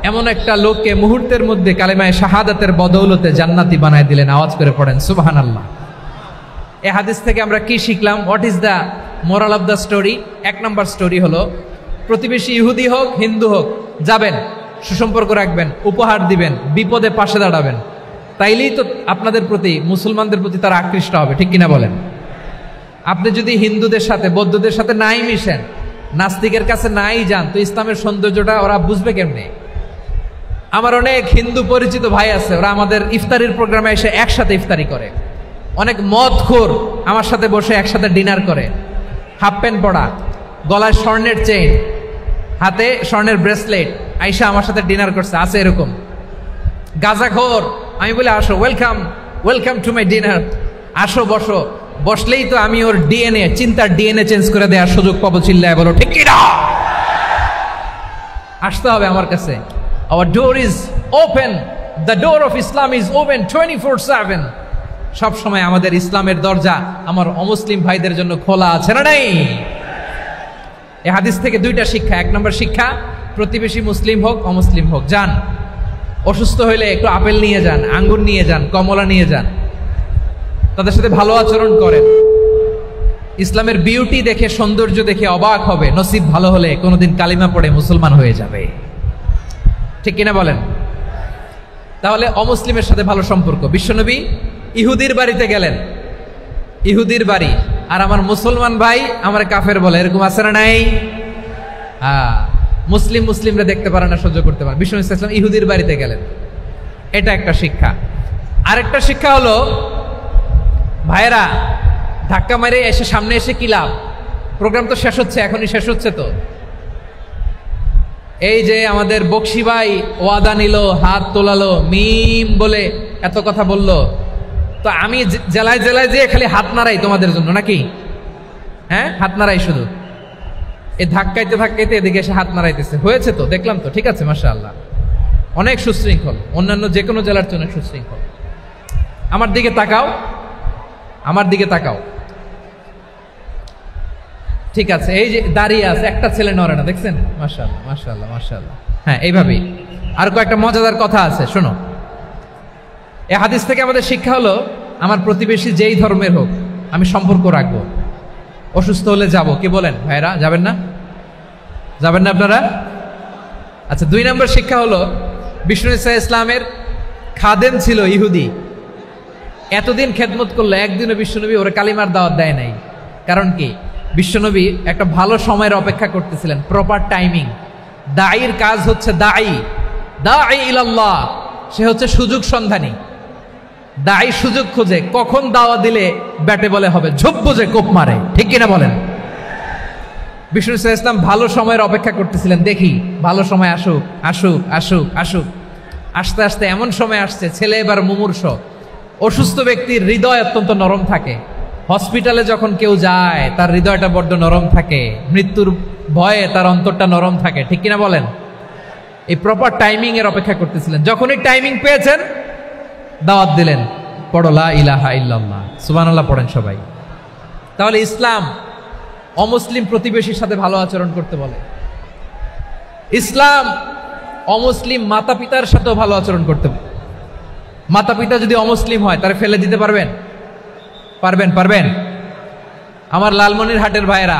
এমন একটা লোককে মুহূর্তের মধ্যে কালেমায়ে শাহাদাতের বদৌলতে জান্নাতি বানায় দিলেন। আওয়াজ করে পড়েন সুবহানাল্লাহ। এই হাদিস থেকে আমরা কি শিখলাম? What is the moral of the story? এক নম্বর স্টোরি হলো, প্রতিবেশী ইহুদি হোক হিন্দু হোক, যাবেন, সুসম্পর্ক রাখবেন, উপহার দিবেন, বিপদে পাশে দাঁড়াবেন, তাইলেই তো আপনাদের প্রতি, মুসলমানদের প্রতি তারা আকৃষ্ট হবে, ঠিক কিনা বলেন? আপনি যদি হিন্দুদের সাথে বৌদ্ধদের সাথে নাই মিশেন, নাস্তিকের কাছে নাই যান, তো ইসলামের সৌন্দর্যটা ওরা বুঝবে কেমনে? আমার অনেক হিন্দু পরিচিত ভাই আছে, ওরা আমাদের ইফতারির প্রোগ্রামে এসে একসাথে ইফতারি করে। অনেক মদখোর আমার সাথে বসে একসাথে ডিনার করে, হাফ প্যান্ট পরা, গলায় স্বর্ণের চেইন, হাতে স্বর্ণের ব্রেসলেট, আইসা আমার সাথে ডিনার করছে, আছে এরকম। গাঁজাখোর, আমি বলি আসো, welcome welcome to my dinner, আসো বসো। বসলেই তো আমি ওর ডিএনএ, চিন্তার ডিএনএ চেঞ্জ করে দেওয়ার সুযোগ পাবো, চিল্লায় বলো ঠিক কি না? আসতে হবে আমার কাছে। Our door is open, the door of Islam is open 24/7. সব সময় আমাদের ইসলামের দরজা আমার অমুসলিম ভাইদের জন্য খোলা আছে না নাই? এই হাদিস থেকে দুইটা শিক্ষা। এক নম্বর শিক্ষা, প্রতিবেশী মুসলিম হোক অমুসলিম হোক, যান, অসুস্থ হইলে একটু আপেল নিয়ে যান, আঙ্গুর নিয়ে যান, কমলা নিয়ে যান, তাদের সাথে ভালো আচরণ করেন। ইসলামের বিউটি দেখে, সৌন্দর্য দেখে অবাক হবে, নসিব ভালো হলে কোনোদিন কালিমা পড়ে মুসলমান হয়ে যাবে। ঠিক কিনা বলেন? তাহলে অমুসলিমের সাথে ভালো সম্পর্ক। বিশ্বনবী ইহুদির বাড়িতে গেলেন, ইহুদির বাড়ি, আর আমার মুসলমান ভাই আমার কাফের বলে, এরকম আছে না নাই? মুসলিমরা দেখতে পারে না, সহ্য করতে পারে। বিশ্বনবী সাল্লাল্লাহু আলাইহি ওয়াসাল্লাম ইহুদির বাড়িতে গেলেন, এটা একটা শিক্ষা। আরেকটা শিক্ষা হলো, ভাইরা ধাক্কা মারে এসে সামনে এসে কি লাভ? প্রোগ্রাম তো শেষ হচ্ছে, এখনই শেষ হচ্ছে। তো এই যে আমাদের বকশি ভাই ওয়াদা নিল, হাত তোলালো, মিম বলে এত কথা বলল, তো আমি জেলায় জেলায় যে খালি হাত নাড়াই তোমাদের জন্য নাকি? হ্যাঁ, হাত নাড়াই শুধু। এই ধাক্কাইতে ধাক্কাইতে এদিকে এসে হাত নাড়াইতেছে, হয়েছে তো, দেখলাম তো, ঠিক আছে, মাশাআল্লাহ, অনেক সুশৃঙ্খল, অন্যান্য যে কোনো জেলার জন্য সুশৃঙ্খল। আমার দিকে তাকাও, আমার দিকে তাকাও, ঠিক আছে। এই যে দাঁড়িয়ে আছে, একটা ছেলে নড়ে না, দেখছেন? মাশাআল্লাহ, মাশাআল্লাহ, মাশাআল্লাহ। হ্যাঁ, এইভাবেই। আর কয়েকটা মজাদার কথা আছে, শোনো। এই হাদিস থেকে আমাদের শিক্ষা হলো, আমার প্রতিবেশী যেই ধর্মের হোক আমি সম্পর্ক রাখবো। অসুস্থ হলে যাব, কি বলেন ভাইরা? যাবেন না? যাবেন না আপনারা? আচ্ছা, 2 নম্বর শিক্ষা হলো, বিষ্ণু ঈসা ইসলামের খাদেম ছিল ইহুদি, এতদিন খেদমত করলো, একদিনও বিশ্বনবী ওরা কালিমার দাওয়াত দেয় নাই। কারণ কি? বিশ্বনবী একটা ভালো সময়ের অপেক্ষা করতেছিলেন, প্রপার টাইমিং। দাঈর কাজ হচ্ছে দাঈ ইলাল্লাহ, সে হচ্ছে সুযোগ সন্ধানী। দাঈ সুযোগ খোঁজে, কখন দাওয়া দিলে ব্যাটে বলে হবে, ঝোপ বোঝে কোপ মারে, ঠিক কিনা বলেন? বিষ্ণু ঈসা ইসলাম ভালো সময়ের অপেক্ষা করতেছিলেন, দেখি ভালো সময় আসুক আসুক আসুক আসুক। আস্তে আস্তে এমন সময় আসছে, ছেলে এবার মুমূর্ষ। অসুস্থ ব্যক্তির হৃদয় অত্যন্ত নরম থাকে। হসপিটালে যখন কেউ যায় তার হৃদয়টা বড্ড নরম থাকে, মৃত্যুর ভয়ে তার অন্তরটা নরম থাকে, ঠিক কিনা বলেন? এই প্রপার টাইমিং এর অপেক্ষা করতেছিলেন। যখনই টাইমিং পেয়েছেন, দাওয়াত দিলেন, পড়ো লা ইলাহা ইল্লাল্লাহ, সুবহানাল্লাহ পড়েন সবাই। তাহলে ইসলাম অমুসলিম প্রতিবেশীর সাথে ভালো আচরণ করতে বলে। ইসলাম অমুসলিম মাতা পিতার সাথেও ভালো আচরণ করতে বলে। মাতা পিতা যদি অমুসলিম হয়, তারা ফেলে দিতে পারবেন? পারবেন? আমার লালমনিরহাটের ভাইরা,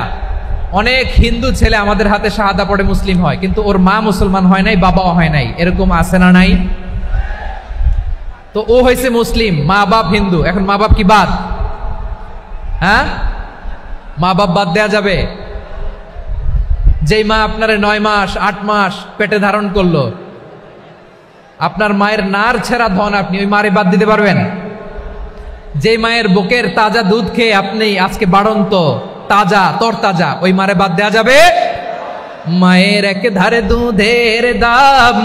অনেক হিন্দু ছেলে আমাদের হাতে শাহাদা পড়ে মুসলিম হয়, কিন্তু ওর মা মুসলমান হয় নাই, বাবাও হয় নাই, এরকম আছে না নাই? তো ও হয়েছে মুসলিম, মা বাপ হিন্দু, এখন মা বাপ কি বাদ? হ্যাঁ, মা বাপ বাদ দেয়া যাবে? যেই মা আপনারে 9 মাস 8 মাস পেটে ধারণ করলো, আপনার মায়ের নার ছেঁড়া ধন, আপনি ওই মারে বাদ দিতে পারবেন? যে মায়ের বুকের তাজা দুধ খেয়ে আপনি আজকে বাড়ন্ত তাজা তরতাজা, ওই মারে বাদ দেয়া যাবে? মায়ের এক ধারে দুধের দাম,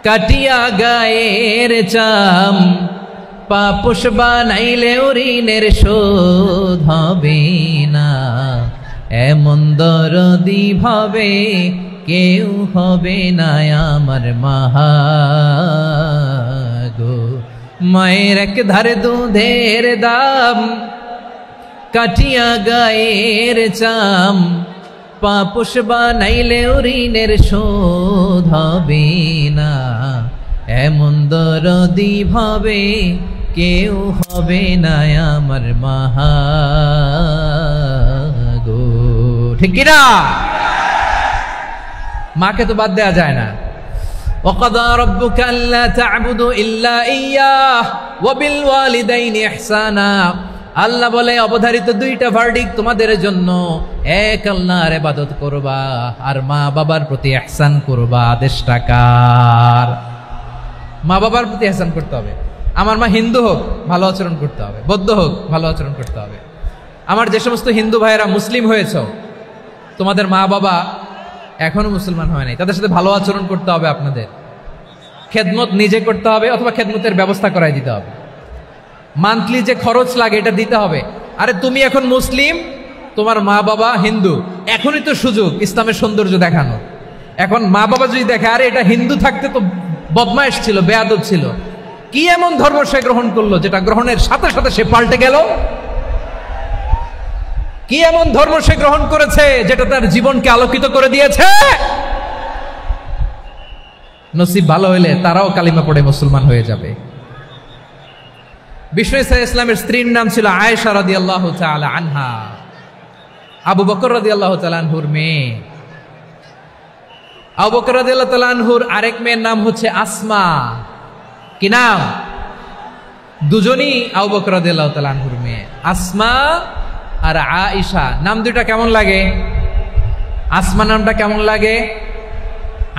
কাটিয়া গায়ের চাম, পাপুষ বানাইলে ঋণের শোধ হবে না, এমন দরদি ভাবে কেউ হবে না আমার মাহা গো। মায়ের এক ধারে দুধের দাম, কাটিয়া গায়ের চাম, পাপুষ বানাইলে ঋণের শোধ হবে না, এমন দরদি ভাবে কেউ হবে না আমার মাহা গো, ঠিক কিনা? মাকে তো বাদ দেয়া যায় না। وَقَضَى رَبُّكَ أَلَّا تَعْبُدُوا إِلَّا إِيَّاهُ وَبِالْوَالِدَيْنِ إِحْسَانًا। আল্লাহ বলে, অবধারিত 2টা ভার্ডিক্ট তোমাদের জন্য, এক আল্লাহর ইবাদত করবা আর মা বাবার প্রতি ইহসান করবা। আদেশটা কার? মা বাবার প্রতি ইহসান করতে হবে। আমার মা হিন্দু হোক, ভালো আচরণ করতে হবে, বৌদ্ধ হোক, ভালো আচরণ করতে হবে। আমার যে সমস্ত হিন্দু ভাইয়েরা মুসলিম হয়েছে, তোমাদের মা বাবা এখনো মুসলমান হয় নাই, তাদের সাথে ভালো আচরণ করতে হবে। আপনাদের খেদমত নিজে করতে হবে, অথবা খেদমতের ব্যবস্থা করাই দিতে হবে। মান্থলি যে খরচ লাগে এটা দিতে হবে। আরে তুমি এখন মুসলিম, তোমার মা বাবা হিন্দু, এখনই তো সুযোগ ইসলামের সৌন্দর্য দেখানো। এখন মা বাবা যদি দেখে, আরে এটা হিন্দু থাকতে তো বদমাইশ ছিল, বেয়াদব ছিল, কি এমন ধর্ম সে গ্রহণ করলো যেটা গ্রহণের সাথে সাথে সে পাল্টে গেল? কি এমন ধর্ম সে গ্রহণ করেছে যেটা তার জীবনকে আলোকিত করে দিয়েছে? নসিব ভালো হইলে তারাও কালিমা পড়ে মুসলমান হয়ে যাবে। বিষ্ণু ইসলামের স্ত্রীর নাম ছিল আয়েশা রাদিয়াল্লাহু তাআলা আনহা, আবু বকর রাদিয়াল্লাহু তাআলা আনহুর মেয়ে। আবু বকর রাদিয়াল্লাহু তাআলা আনহুর আরেক মেয়ের নাম হচ্ছে আসমা। কি নাম? দুজনই আবু বকর রাদিয়াল্লাহু তাআলা আনহুর মেয়ে, আসমা আর আয়েশা। নাম দুইটা কেমন লাগে? আসমা নামটা কেমন লাগে?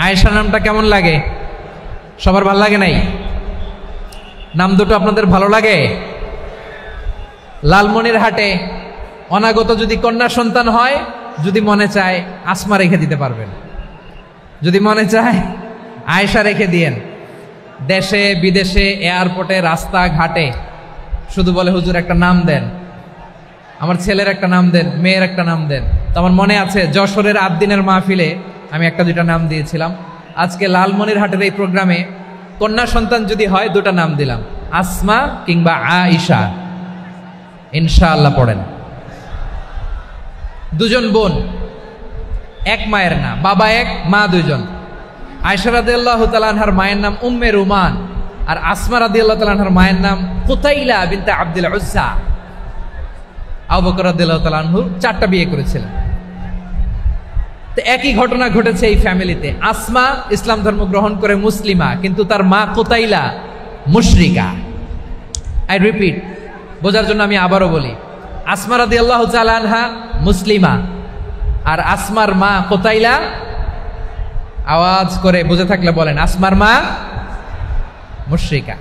আয়েশা নামটা কেমন লাগে? সবার ভালো লাগে নাই? নাম দুটো আপনাদের ভালো লাগে? লালমনিরহাটে অনাগত যদি কন্যা সন্তান হয়, যদি মনে চায় আসমা রেখে দিতে পারবেন, যদি মনে চায় আয়েশা রেখে দিয়েন। দেশে বিদেশে এয়ারপোর্টে রাস্তাঘাটে শুধু বলে হুজুর একটা নাম দেন, আমার ছেলের একটা নাম দেন, মেয়ের একটা নাম দেন। তো আমার মনে আছে যশোরের আদ্দিনের মাহফিলে আমি একটা দুইটা নাম দিয়েছিলাম। আজকে লালমনিরহাটের এই প্রোগ্রামে কন্যা সন্তান যদি হয় দুটা নাম দিলাম, আসমা কিংবা আয়েশা। ইনশাআল্লাহ পড়েন। দুজন বোন, এক মায়ের না, বাবা এক মা দুইজন। আয়েশা রাদিয়াল্লাহু তাআলা আনহার মায়ের নাম উম্মে রুমান, আর আসমা রাদিয়াল্লাহু তাআলা আনহার মায়ের নাম কুতাইলা বিনতে আব্দুল উজ্জা। আবু বকর রাদিয়াল্লাহু তাআলা আনহু 4টা বিয়ে করেছিলেন। তো একই ঘটনা ঘটেছে এই ফ্যামিলিতে। আসমা ইসলাম ধর্ম গ্রহণ করে মুসলিমা, কিন্তু তার মা কুতাইলা মুশরিকা। আই রিপিট, বোঝার জন্য আমি আবারও বলি, আসমা রাদিয়াল্লাহু তাআলা আনহা মুসলিমা, আর আসমার মা কুতাইলা, আওয়াজ করে বুঝে থাকলে বলেন, আসমার মা মুশরিকা।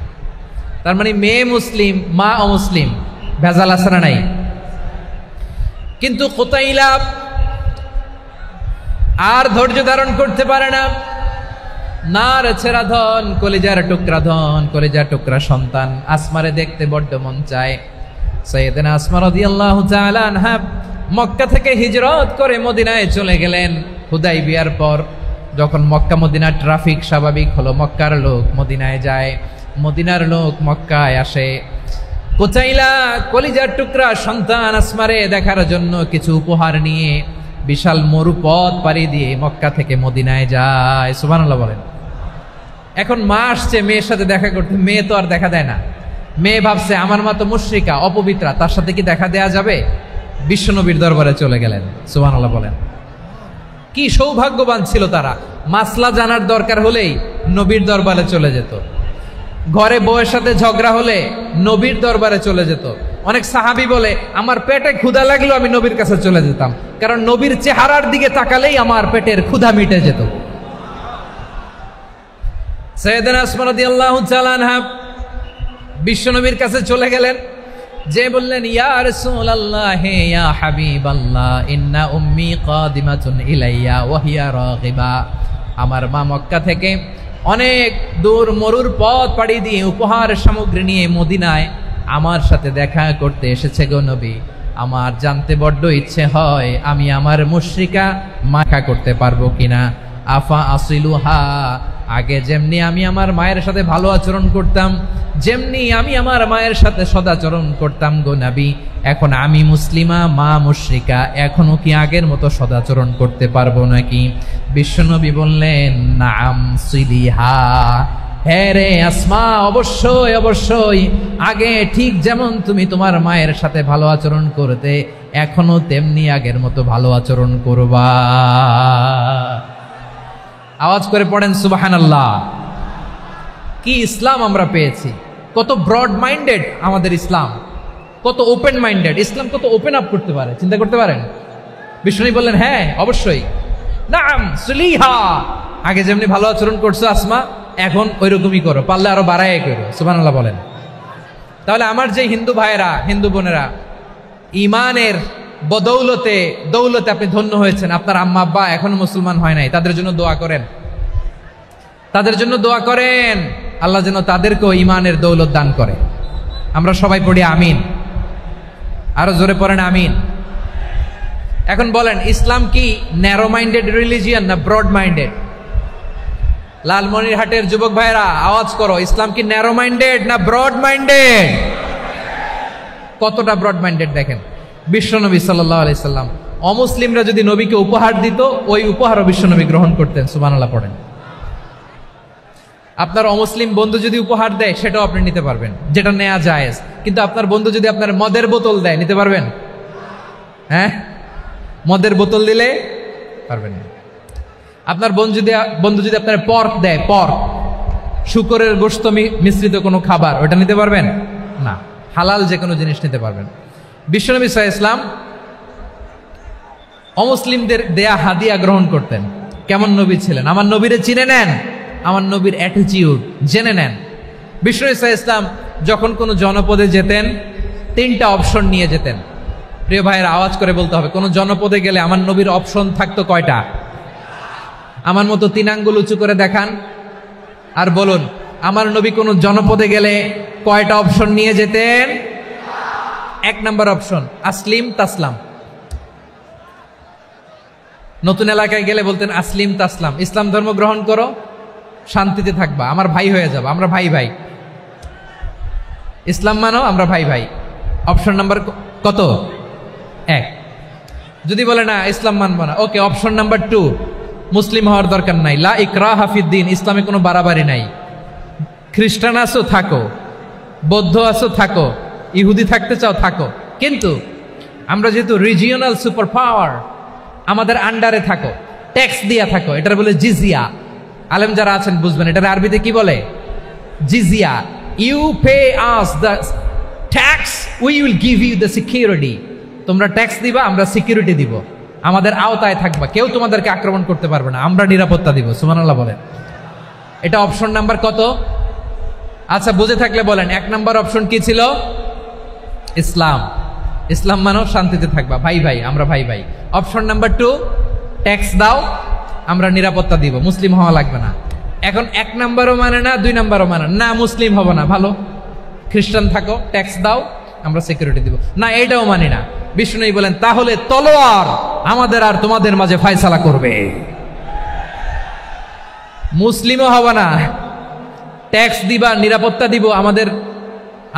তার মানে মেয়ে মুসলিম, মা অমুসলিম। ভেজাল আছে না নাই? কিন্তু কুতাইলা আর ধৈর্য ধারণ করতে পারে না। নার ছেড়া ধন, কলিজার টুকরা ধন, কলিজার টুকরা সন্তান আসমারে দেখতে বড্ড মন চায়। সাইয়েদনা আসমা রাদিয়াল্লাহু তাআলা আনহা মক্কা থেকে হিজরত করে মদিনায় চলে গেলেন হুদাইবিয়ার পর। যখন মক্কা মদিনার ট্রাফিক স্বাভাবিক হলো, মক্কার লোক মদিনায় যায়, মদিনার লোক মক্কায় আসে। কুতাইলা কলিজার টুকরা সন্তান আসমারে দেখার জন্য কিছু উপহার নিয়ে বিশাল মরুপথ পাড়ি দিয়ে মক্কা থেকে মদিনায় যায়। সুবহানাল্লাহ বলেন। এখন মা আসছে মেয়ের সাথে দেখা করতে, মেয়ে তো আর দেখা দেয় না। মেয়ে ভাবছে আমার মা তো মুশরিকা, অপবিত্রা, তার সাথে কি দেখা দেয়া যাবে? বিশ্বনবীর দরবারে চলে গেলেন। সুবহানাল্লাহ বলেন। কি সৌভাগ্যবান ছিল তারা, মাসলা জানার দরকার হলেই নবীর দরবারে চলে যেত। ঘরে বউয়ের সাথে ঝগড়া হলে নবীর দরবারে চলে যেত। অনেক সাহাবী বলে আমার পেটে ক্ষুধা লাগলো আমি নবীর কাছে চলে যেতাম, কারণ নবীর চেহারার দিকে তাকালেই আমার পেটের ক্ষুধা মিটে যেত। সাইয়েদনা আসমা রাদিয়াল্লাহু তাআলা আনহা বিশ্বনবীর কাছে চলে গেলেন, যে বললেন ইয়া রাসূলুল্লাহ ইয়া হাবিবাল্লাহ ইন্না উম্মি কাদিমাতুন ইলাইয়া ওয়া হিয়া রাগিবা। আমার মা মক্কা থেকে অনেক দূর মরুর পথ পাড়ি দিয়ে উপহার সামগ্রী নিয়ে মদিনায় আমার সাথে দেখা করতে এসেছে গো নবী। আমার জানতে বড্ড ইচ্ছে হয় আমি আমার মুশরিকা মাখা করতে পারবো কিনা। আফা আসিলুহা, আগে যেমনি আমি আমার মায়ের সাথে ভালো আচরণ করতাম, যেমনি আমি আমার মায়ের সাথে সদাচরণ করতাম গো নবী, এখন আমি মুসলিমা মা মুশরিকা, এখনো কি আগের মতো সদাচরণ করতে পারবো নাকি? বিশ্বনবী বললেন নাম সিলিহা, হ্যাঁ রে আসমা, অবশ্যই অবশ্যই, আগে ঠিক যেমন তুমি তোমার মায়ের সাথে ভালো আচরণ করতে এখনো তেমনি আগের মতো ভালো আচরণ করবা। আওয়াজ করে পড়েন সুবহানাল্লাহ। কি ইসলাম আমরা পেয়েছি! কত ব্রড মাইন্ডেড আমাদের ইসলাম, কত ওপেন মাইন্ডেড ইসলাম, কত ওপেন আপ করতে পারে, চিন্তা করতে পারেন। বিষ্ণু বললেন হ্যাঁ অবশ্যই, নাম সুলিহা, আগে যেমনি ভালো আচরণ করছো আসমা এখন ওই রকমই করো, পারলে আরো বাড়ায় করো। সুবহানাল্লাহ বলেন। তাহলে আমার যে হিন্দু ভাইয়েরা, হিন্দু বোনেরা ইমানের বদৌলতে দৌলতে আপনি ধন্য হয়েছেন, আপনার আম্মা আব্বা এখনো মুসলমান হয় নাই, তাদের জন্য দোয়া করেন, তাদের জন্য দোয়া করেন, আল্লাহ যেন তাদেরকেও ইমানের দৌলত দান করে। আমরা সবাই পড়ি আমিন, আরো জোরে পড়েন আমিন। এখন বলেন ইসলাম কি ন্যারো মাইন্ডেড রিলিজিয়ান না ব্রড মাইন্ডেড? লালমনিরহাটের যুবক ভাইরা আওয়াজ করো, ইসলাম কি ন্যারো মাইন্ডেড না ব্রড মাইন্ডেড? কতটা ব্রড মাইন্ডেড দেখেন। বিশ্বনবী সাল্লাল্লাহু আলাইহি সাল্লাম অমুসলিমরা যদি নবীকে উপহার দিত, ওই উপহারও বিশ্বনবী গ্রহণ করতেন। সুবহানাল্লাহ পড়েন। আপনার অমুসলিম বন্ধু যদি উপহার দেয় সেটাও আপনি নিতে পারবেন, যেটা নেওয়া জায়েজ। কিন্তু আপনার বন্ধু যদি আপনার মদের বোতল দেয়, নিতে পারবেন? হ্যাঁ, মদের বোতল দিলে পারবেন না। আপনার বন্ধু যদি আপনার পর্ক দেয়, পর্ক, শুকরের গোশত মিশ্রিত কোনো খাবার, ওটা নিতে পারবেন না। হালাল যে কোনো জিনিস নিতে পারবেন। বিশ্বনবী সাল্লাল্লাহু আলাইহি ওয়াসাল্লাম অমুসলিমদের দেয়া হাদিয়া গ্রহণ করতেন। কেমন নবী ছিলেন? আমার নবীরে চিনে নেন, আমার নবীর অ্যাটিটিউড জেনে নেন। বিশ্বনবী সাল্লাল্লাহু আলাইহি ওয়াসাল্লাম যখন কোনো জনপদে যেতেন, 3টা অপশন নিয়ে যেতেন। প্রিয় ভাইয়ের, আওয়াজ করে বলতে হবে, কোন জনপদে গেলে আমার নবীর অপশন থাকতো কয়টা? আমার মতো 3 আঙ্গুল উঁচু করে দেখান আর বলুন, আমার নবী কোন জনপদে গেলে কয়টা অপশন নিয়ে যেতেন? 1 নম্বর অপশন, আসলিম তাসলাম। নতুন এলাকায় গেলে বলতেন আসলিম তাসলাম, ইসলাম ধর্ম গ্রহণ করো, শান্তিতে থাকবা, আমার ভাই হয়ে যাবে, আমরা ভাই ভাই। ইসলাম মানো, আমরা ভাই ভাই। অপশন নাম্বার কত? 1। যদি বলে না ইসলাম মানবো না, ওকে, অপশন নাম্বার 2, মুসলিম হওয়ার দরকার নাই, লা ইকরাহা ফিদ্দিন, ইসলামে কোনো বাড়াবাড়ি নাই। খ্রিস্টান আছো থাকো, বৌদ্ধ আছো থাকো, ইহুদি থাকতে চাও থাকো, কিন্তু আমরা যেহেতু রিজিওনাল সুপার পাওয়ার, আমাদের আন্ডারে থাকো, ট্যাক্স দিয়া থাকো, এটার বলে জিজিয়া। আলেম যারা আছেন বুঝবেন, এটার আরবিতে কি বলে? জিজিয়া। You pay us the tax, we will give you the security. তোমরা ট্যাক্স দিবা, আমরা সিকিউরিটি দিব, আমাদের আওতায় থাকবা, কেউ তোমাদেরকে আক্রমণ করতে পারবে না, আমরা নিরাপত্তা দিব। সুবহানাল্লাহ বলেন। এটা অপশন নাম্বার কত? আচ্ছা, বুঝে থাকলে বলেন, 1 নম্বর অপশন কি ছিল? ইসলাম। ইসলাম মানো, শান্তিতে থাকবা, ভাই ভাই, আমরা ভাই ভাই। অপশন নাম্বার 2, ট্যাক্স দাও, আমরা নিরাপত্তা দিব, মুসলিম হওয়া লাগবে না। এখন 1 নম্বরও মানে না, 2 নম্বরও মানে না, মুসলিম হবো না, ভালো, খ্রিস্টান থাকো, ট্যাক্স দাও, আমরা সিকিউরিটি দিব না, এটাও মানি না। বিষ্ণু বলেন, তাহলে তলোয়ার আমাদের আর তোমাদের মাঝে ফয়সালা করবে। মুসলিমও হবো না, ট্যাক্স দিবা, নিরাপত্তা দিব,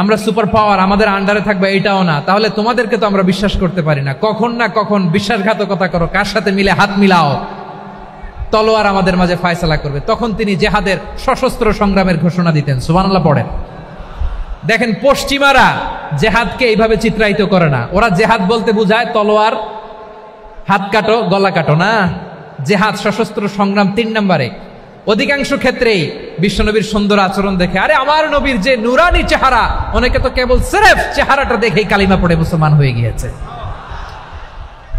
আমরা সুপার পাওয়ার, আমাদের আন্ডারে থাকবে, এটাও না। তাহলে তোমাদেরকে তো আমরা বিশ্বাস করতে পারি না, কখন না কখন বিশ্বাসঘাতকতা করো, কার সাথে মিলে হাত মিলাও, তলোয়ার আমাদের মাঝে ফয়সালা করবে। তখন তিনি জেহাদের সশস্ত্র সংগ্রামের ঘোষণা দিতেন। সুবহানাল্লাহ পড়েন। দেখেন, পশ্চিমারা জেহাদকে এইভাবে চিত্রায়িত করে না। ওরা জেহাদ বলতে বুঝায় তলোয়ার, হাত কাটো, গলা কাটো, না, জেহাদ সশস্ত্র সংগ্রাম 3 নম্বরে। অধিকাংশ ক্ষেত্রেই বিশ্বনবীর সুন্দর আচরণ দেখে, আরে আমার নবীর যে নুরানি চেহারা, অনেকে তো কেবল সিরেফ চেহারাটা দেখেই কালিমা পড়ে মুসলমান হয়ে গিয়েছে।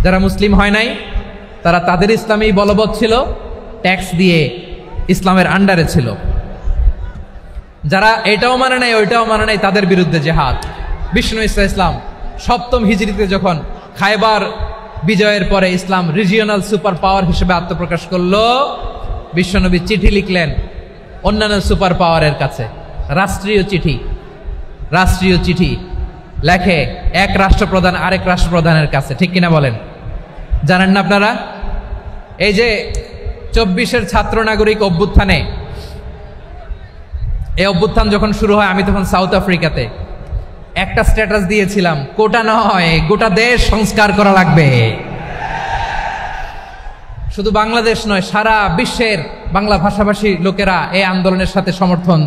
যারা মুসলিম হয় নাই, তারা তাদের ইসলামেই বলবৎ ছিল, ট্যাক্স দিয়ে ইসলামের আন্ডারে ছিল। যারা এটাও মানে নাই, ওইটাও মানে নাই, তাদের বিরুদ্ধে জেহাদ। বিষ্ণু ইসলাম 7ম হিজরিতে যখন খায়বার বিজয়ের পরে ইসলাম রিজিওনাল সুপার পাওয়ার হিসেবে আত্মপ্রকাশ করলো, বিশ্বনবী চিঠি লিখলেন অন্যান্য সুপার পাওয়ারের কাছে, রাষ্ট্রীয় চিঠি লেখে এক রাষ্ট্রপ্রধান আরেক রাষ্ট্রপ্রধানের কাছে। ঠিক কিনা বলেন? জানেন না আপনারা? এই যে 24-এর ছাত্র নাগরিক অভ্যুত্থানে, এই অভ্যুত্থান যখন শুরু হয়, আমি তখন সাউথ আফ্রিকাতে, একটা স্ট্যাটাস দিয়েছিলাম, কোটা নয়, গোটা দেশ সংস্কার করা লাগবে। শুধু বাংলাদেশ নয়, সারা বিশ্বের বাংলা ভাষাভাষী লোকেরা এই আন্দোলনের সাথে সমর্থন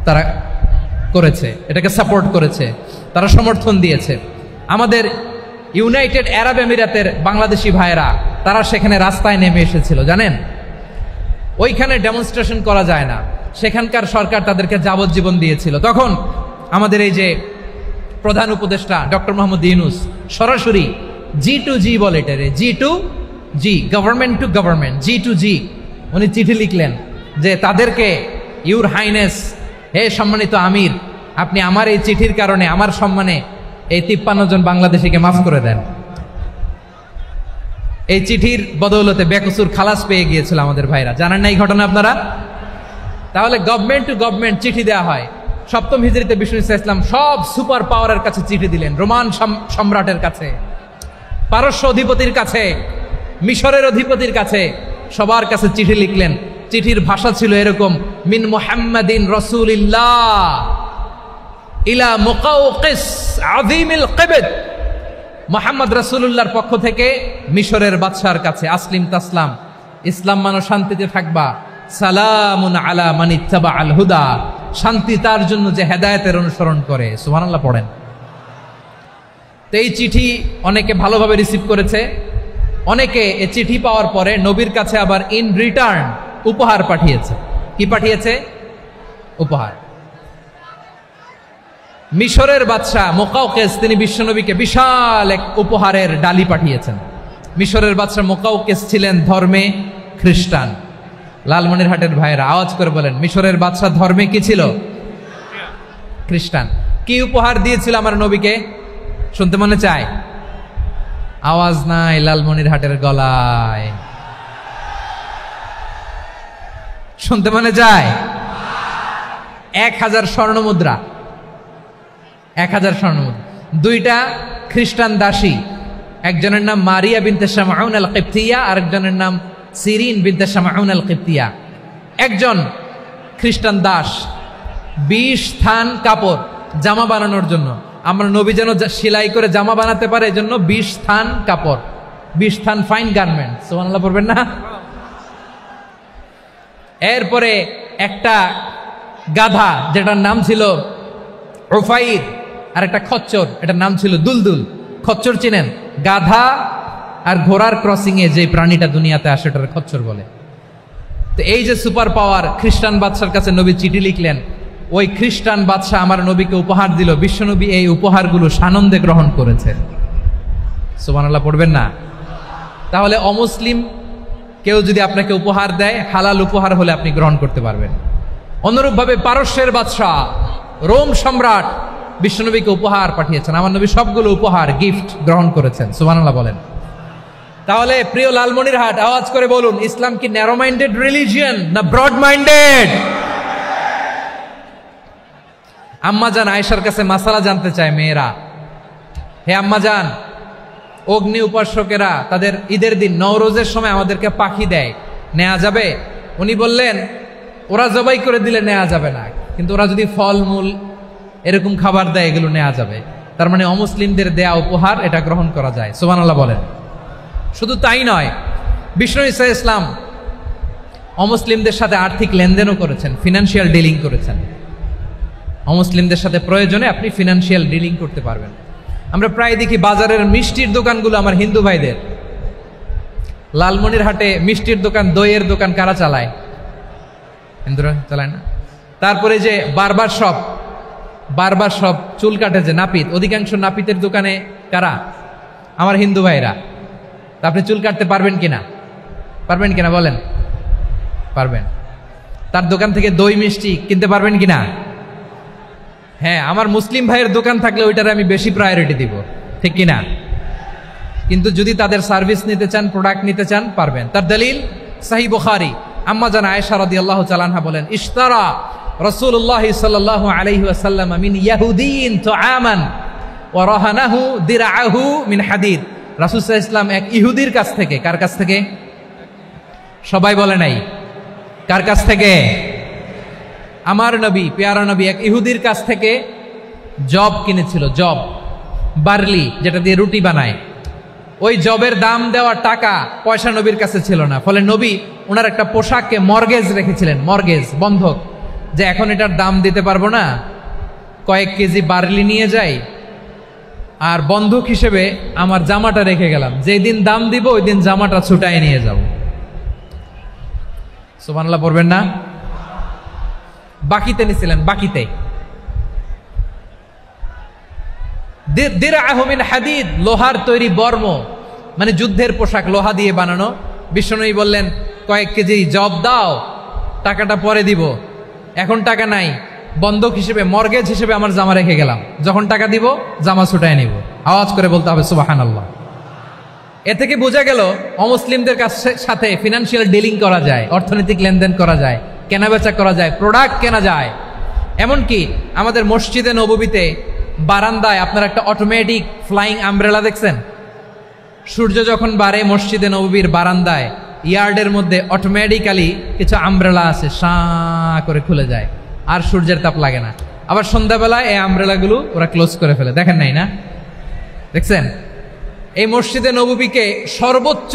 তারা করেছে, এটাকে সাপোর্ট করেছে, তারা সমর্থন দিয়েছে। আমাদের ইউনাইটেড আরব আমিরাতের বাংলাদেশি ভাইয়েরা, তারা সেখানে রাস্তায় নেমে এসেছিল, জানেন? ওইখানে ডেমনস্ট্রেশন করা যায় না, সেখানকার সরকার তাদেরকে যাবজ্জীবন দিয়েছিল। তখন আমাদের এই যে প্রধান উপদেষ্টা ডক্টর মোহাম্মদ ইউনূস সরাসরি G2G বলে, এটারে G2G, government to government, G2G, উনি চিঠি লিখলেন যে তাদেরকে, ইউর হাইনেস, হে সম্মানিত আমির, আপনি আমার এই চিঠির কারণে আমার সম্মানে এই 53 জন বাংলাদেশিকে মাফ করে দেন। এই চিঠির বদৌলতে বেকসুর খালাস পেয়ে গিয়েছিল আমাদের ভাইরা। জানেন না এই ঘটনা আপনারা? তাহলে গভর্নমেন্ট টু গভর্নমেন্ট চিঠি দেওয়া হয়। 7ম হিজরিতে বিষ্ণু ইসলাম সব সুপার পাওয়ারের কাছে চিঠি দিলেন, রোমান সম্রাটের কাছে, পারস্য অধিপতির কাছে, মিশরের অধিপতির কাছে, সবার কাছে চিঠি লিখলেন। চিঠির ভাষা ছিল এরকম, মিন মুহাম্মাদিন রাসূলিল্লাহ ইলা মুকাওকিস আযীমিল কিবত, মুহাম্মদ রাসূলুল্লাহর পক্ষ থেকে মিশরের বাদশার কাছে, আসলিম তাসলাম, ইসলাম মানো, শান্তিতে থাকবা, সালামুন আলা মান ইত্তাবাআল হুদা, শান্তি তার জন্য যে হেদায়েতের অনুসরণ করে। সুবহানাল্লাহ পড়েন। তো এই চিঠি অনেকে ভালোভাবে রিসিভ করেছে, অনেকে এই চিঠি পাওয়ার পরে নবীর কাছে আবার ইন রিটার্ন উপহার পাঠিয়েছে। কি পাঠিয়েছে? উপহার। মিশরের বাদশাহ মুকাউকেস তিনি বিশ্বনবীকে বিশাল এক উপহারের ডালি পাঠিয়েছেন। মিশরের বাদশাহ মুকাউকেস ছিলেন ধর্মে খ্রিস্টান। লালমনিরহাটের ভাইয়েরা আওয়াজ করে বলেন, মিশরের বাদশাহ ধর্মে কি ছিল? খ্রিস্টান। কি উপহার দিয়েছিল আমার নবীকে? শুনতে মনে চায়? আওয়াজ নাই লালমনিরহাটের গলায়, শুনতে মনে যায়? 1000 স্বর্ণ মুদ্রা, 1000 স্বর্ণ মুদ্রা। 2টা খ্রিস্টান দাসী, একজনের নাম মারিয়া বিনতে শামউন আল কিবতিয়া, আরেকজনের নাম সিরিন বিনতে শামউন আল কিবতিয়া। একজন খ্রিস্টান দাস 20 থান কাপড় জামা বানানোর জন্য, আমরা নবী যেন সেলাই করে জামা বানাতে পারে এজন্য 20 থান কাপড়, 20 থান ফাইন গার্মেন্ট। সুবহানাল্লাহ পড়বেন না? এরপরে একটা গাধা যেটার নাম ছিল উফাইর, আর একটা খচ্চর, এটার নাম ছিল দুলদুল। খচ্চর চিনেন? গাধা আর ঘোড়ার ক্রসিং এ যে প্রাণীটা দুনিয়াতে আসে ওটার খচ্চর বলে। তো এই যে সুপার পাওয়ার, খ্রিস্টান বাদশার কাছে নবী চিঠি লিখলেন, ওই খ্রিস্টান বাদশাহ আমার নবীকে উপহার দিল। বিশ্বনবী এই উপহারগুলো সানন্দে গ্রহণ করেছেন। সুবহানাল্লাহ পড়বেন না? তাহলে অমুসলিম কেউ যদি আপনাকে উপহার দেয়, হালাল উপহার হলে আপনি গ্রহণ করতে পারবেন। অনুরূপভাবে পারস্যের বাদশাহ, রোম সম্রাট বিশ্বনবীকে উপহার পাঠিয়েছেন। আমার নবী সবগুলো উপহার, গিফট গ্রহণ করেছেন। সুবহানাল্লাহ বলেন। তাহলে প্রিয় লালমনিরহাট, আওয়াজ করে বলুন, ইসলাম কি ন্যারো মাইন্ডেড রিলিজিয়ন না ব্রড মাইন্ডেড? আম্মাজান আয়েশার কাছে মাসালা জানতে চায় মেয়েরা, হে আম্মাজান, অগ্নি উপাসকেরা তাদের ঈদের দিন নওরোজের সময় আমাদেরকে পাখি দেয়, নেওয়া যাবে? উনি বললেন, ওরা জবাই করে দিলে নেওয়া যাবে না, কিন্তু ওরা যদি ফলমূল এরকম খাবার দেয় এগুলো নেওয়া যাবে। তার মানে অমুসলিমদের দেয়া উপহার এটা গ্রহণ করা যায়। সুবহানাল্লাহ বলেন। শুধু তাই নয়, বিষ্ণু ঈসা ইসলাম অমুসলিমদের সাথে আর্থিক লেনদেনও করেছেন, ফিনান্সিয়াল ডিলিং করেছেন। অমুসলিমদের সাথে প্রয়োজনে আপনি ফিনান্সিয়াল ডিলিং করতে পারবেন। আমরা প্রায় দেখি বাজারের মিষ্টির দোকানগুলো আমার হিন্দু ভাইদের। লালমনিরহাটে মিষ্টির দোকান, দইয়ের দোকান কারা চালায়? হিন্দুরা চালায় না? তারপরে যে বারবার শপ, চুল কাটে যে নাপিত, অধিকাংশ নাপিতের দোকানে কারা? আমার হিন্দু ভাইরা। তা আপনি চুল কাটতে পারবেন কিনা? পারবেন কিনা বলেন? পারবেন। তার দোকান থেকে দই মিষ্টি কিনতে পারবেন কিনা? হ্যাঁ, আমার মুসলিম ভাইয়ের দোকান থাকলে ওইটারে আমি বেশি প্রায়োরিটি দিব, ঠিক কিনা? কিন্তু যদি তাদের সার্ভিস নিতে চান, প্রোডাক্ট নিতে চান, পারবেন। তার দলিল সহিহ বুখারী, আম্মা জান আয়েশা রাদিয়াল্লাহু তাআলা আনহা বলেন, ইশতারা রাসূলুল্লাহ সাল্লাল্লাহু আলাইহি ওয়াসাল্লাম মিন ইয়াহুদিয়িন তুআমান ওয়া রাহানাহু দিরআহু মিন হাদিদ। রাসূল সাল্লাল্লাহু আলাইহি ওয়াসাল্লাম এক ইহুদির কাছ থেকে, কার কাছ থেকে? সবাই বলে নাই কার কাছ থেকে? আমার নবী, পেয়ারা নবী এক ইহুদির কাছ থেকে জব কিনেছিল। জব, বার্লি, যেটা দিয়ে রুটি বানায়। ওই জবের দাম দেওয়া টাকা পয়সা নবীর কাছে ছিল না। ফলে নবী ওনার একটা পোশাককে মর্গেজ রেখেছিলেন, মর্গেজ, বন্ধক, যে এখন এটার দাম দিতে পারবো না, কয়েক কেজি বার্লি নিয়ে যাই আর বন্ধক হিসেবে আমার জামাটা রেখে গেলাম, যেই দিন দাম দিব ওই দিন জামাটা ছুটাই নিয়ে যাব। সুবহানাল্লাহ পড়বেন না? বাকিতে নিছিলেন, বাকিতে। দিরআহু মিন হাদিদ, লোহার তৈরি বর্ম, মানে যুদ্ধের পোশাক, লোহা দিয়ে বানানো। বিশ্বনবী বললেন, কয়েক কেজি জব দাও, টাকাটা পরে দিব, এখন টাকা নাই, বন্ধক হিসেবে, মর্গেজ হিসেবে আমার জামা রেখে গেলাম, যখন টাকা দিব জামা ছুটায় নিব। আওয়াজ করে বলতে হবে সুবহানাল্লাহ। এ থেকে বোঝা গেল অমুসলিমদের সাথে ফিনান্সিয়াল ডিলিং করা যায়, অর্থনৈতিক লেনদেন করা যায়, কেনাবেচা করা যায়, প্রোডাক্ট কেনা যায়। এমনকি আমাদের মসজিদে নববীতে বারান্দায় আপনারা একটা অটোমেটিক ফ্লাইং আমব্রেলা দেখছেন? সূর্য যখন বাড়ে মসজিদে নববীর বারান্দায় ইয়ার্ডের মধ্যে অটোমেটিক্যালি কিছু আমব্রেলা আছে, সাঁ করে খুলে যায়, আর সূর্যের তাপ লাগে না। আবার সন্ধ্যাবেলায় এই আমব্রেলাগুলো ওরা ক্লোজ করে ফেলে, দেখেন নাই না? দেখছেন? এই মসজিদে নববীকে সর্বোচ্চ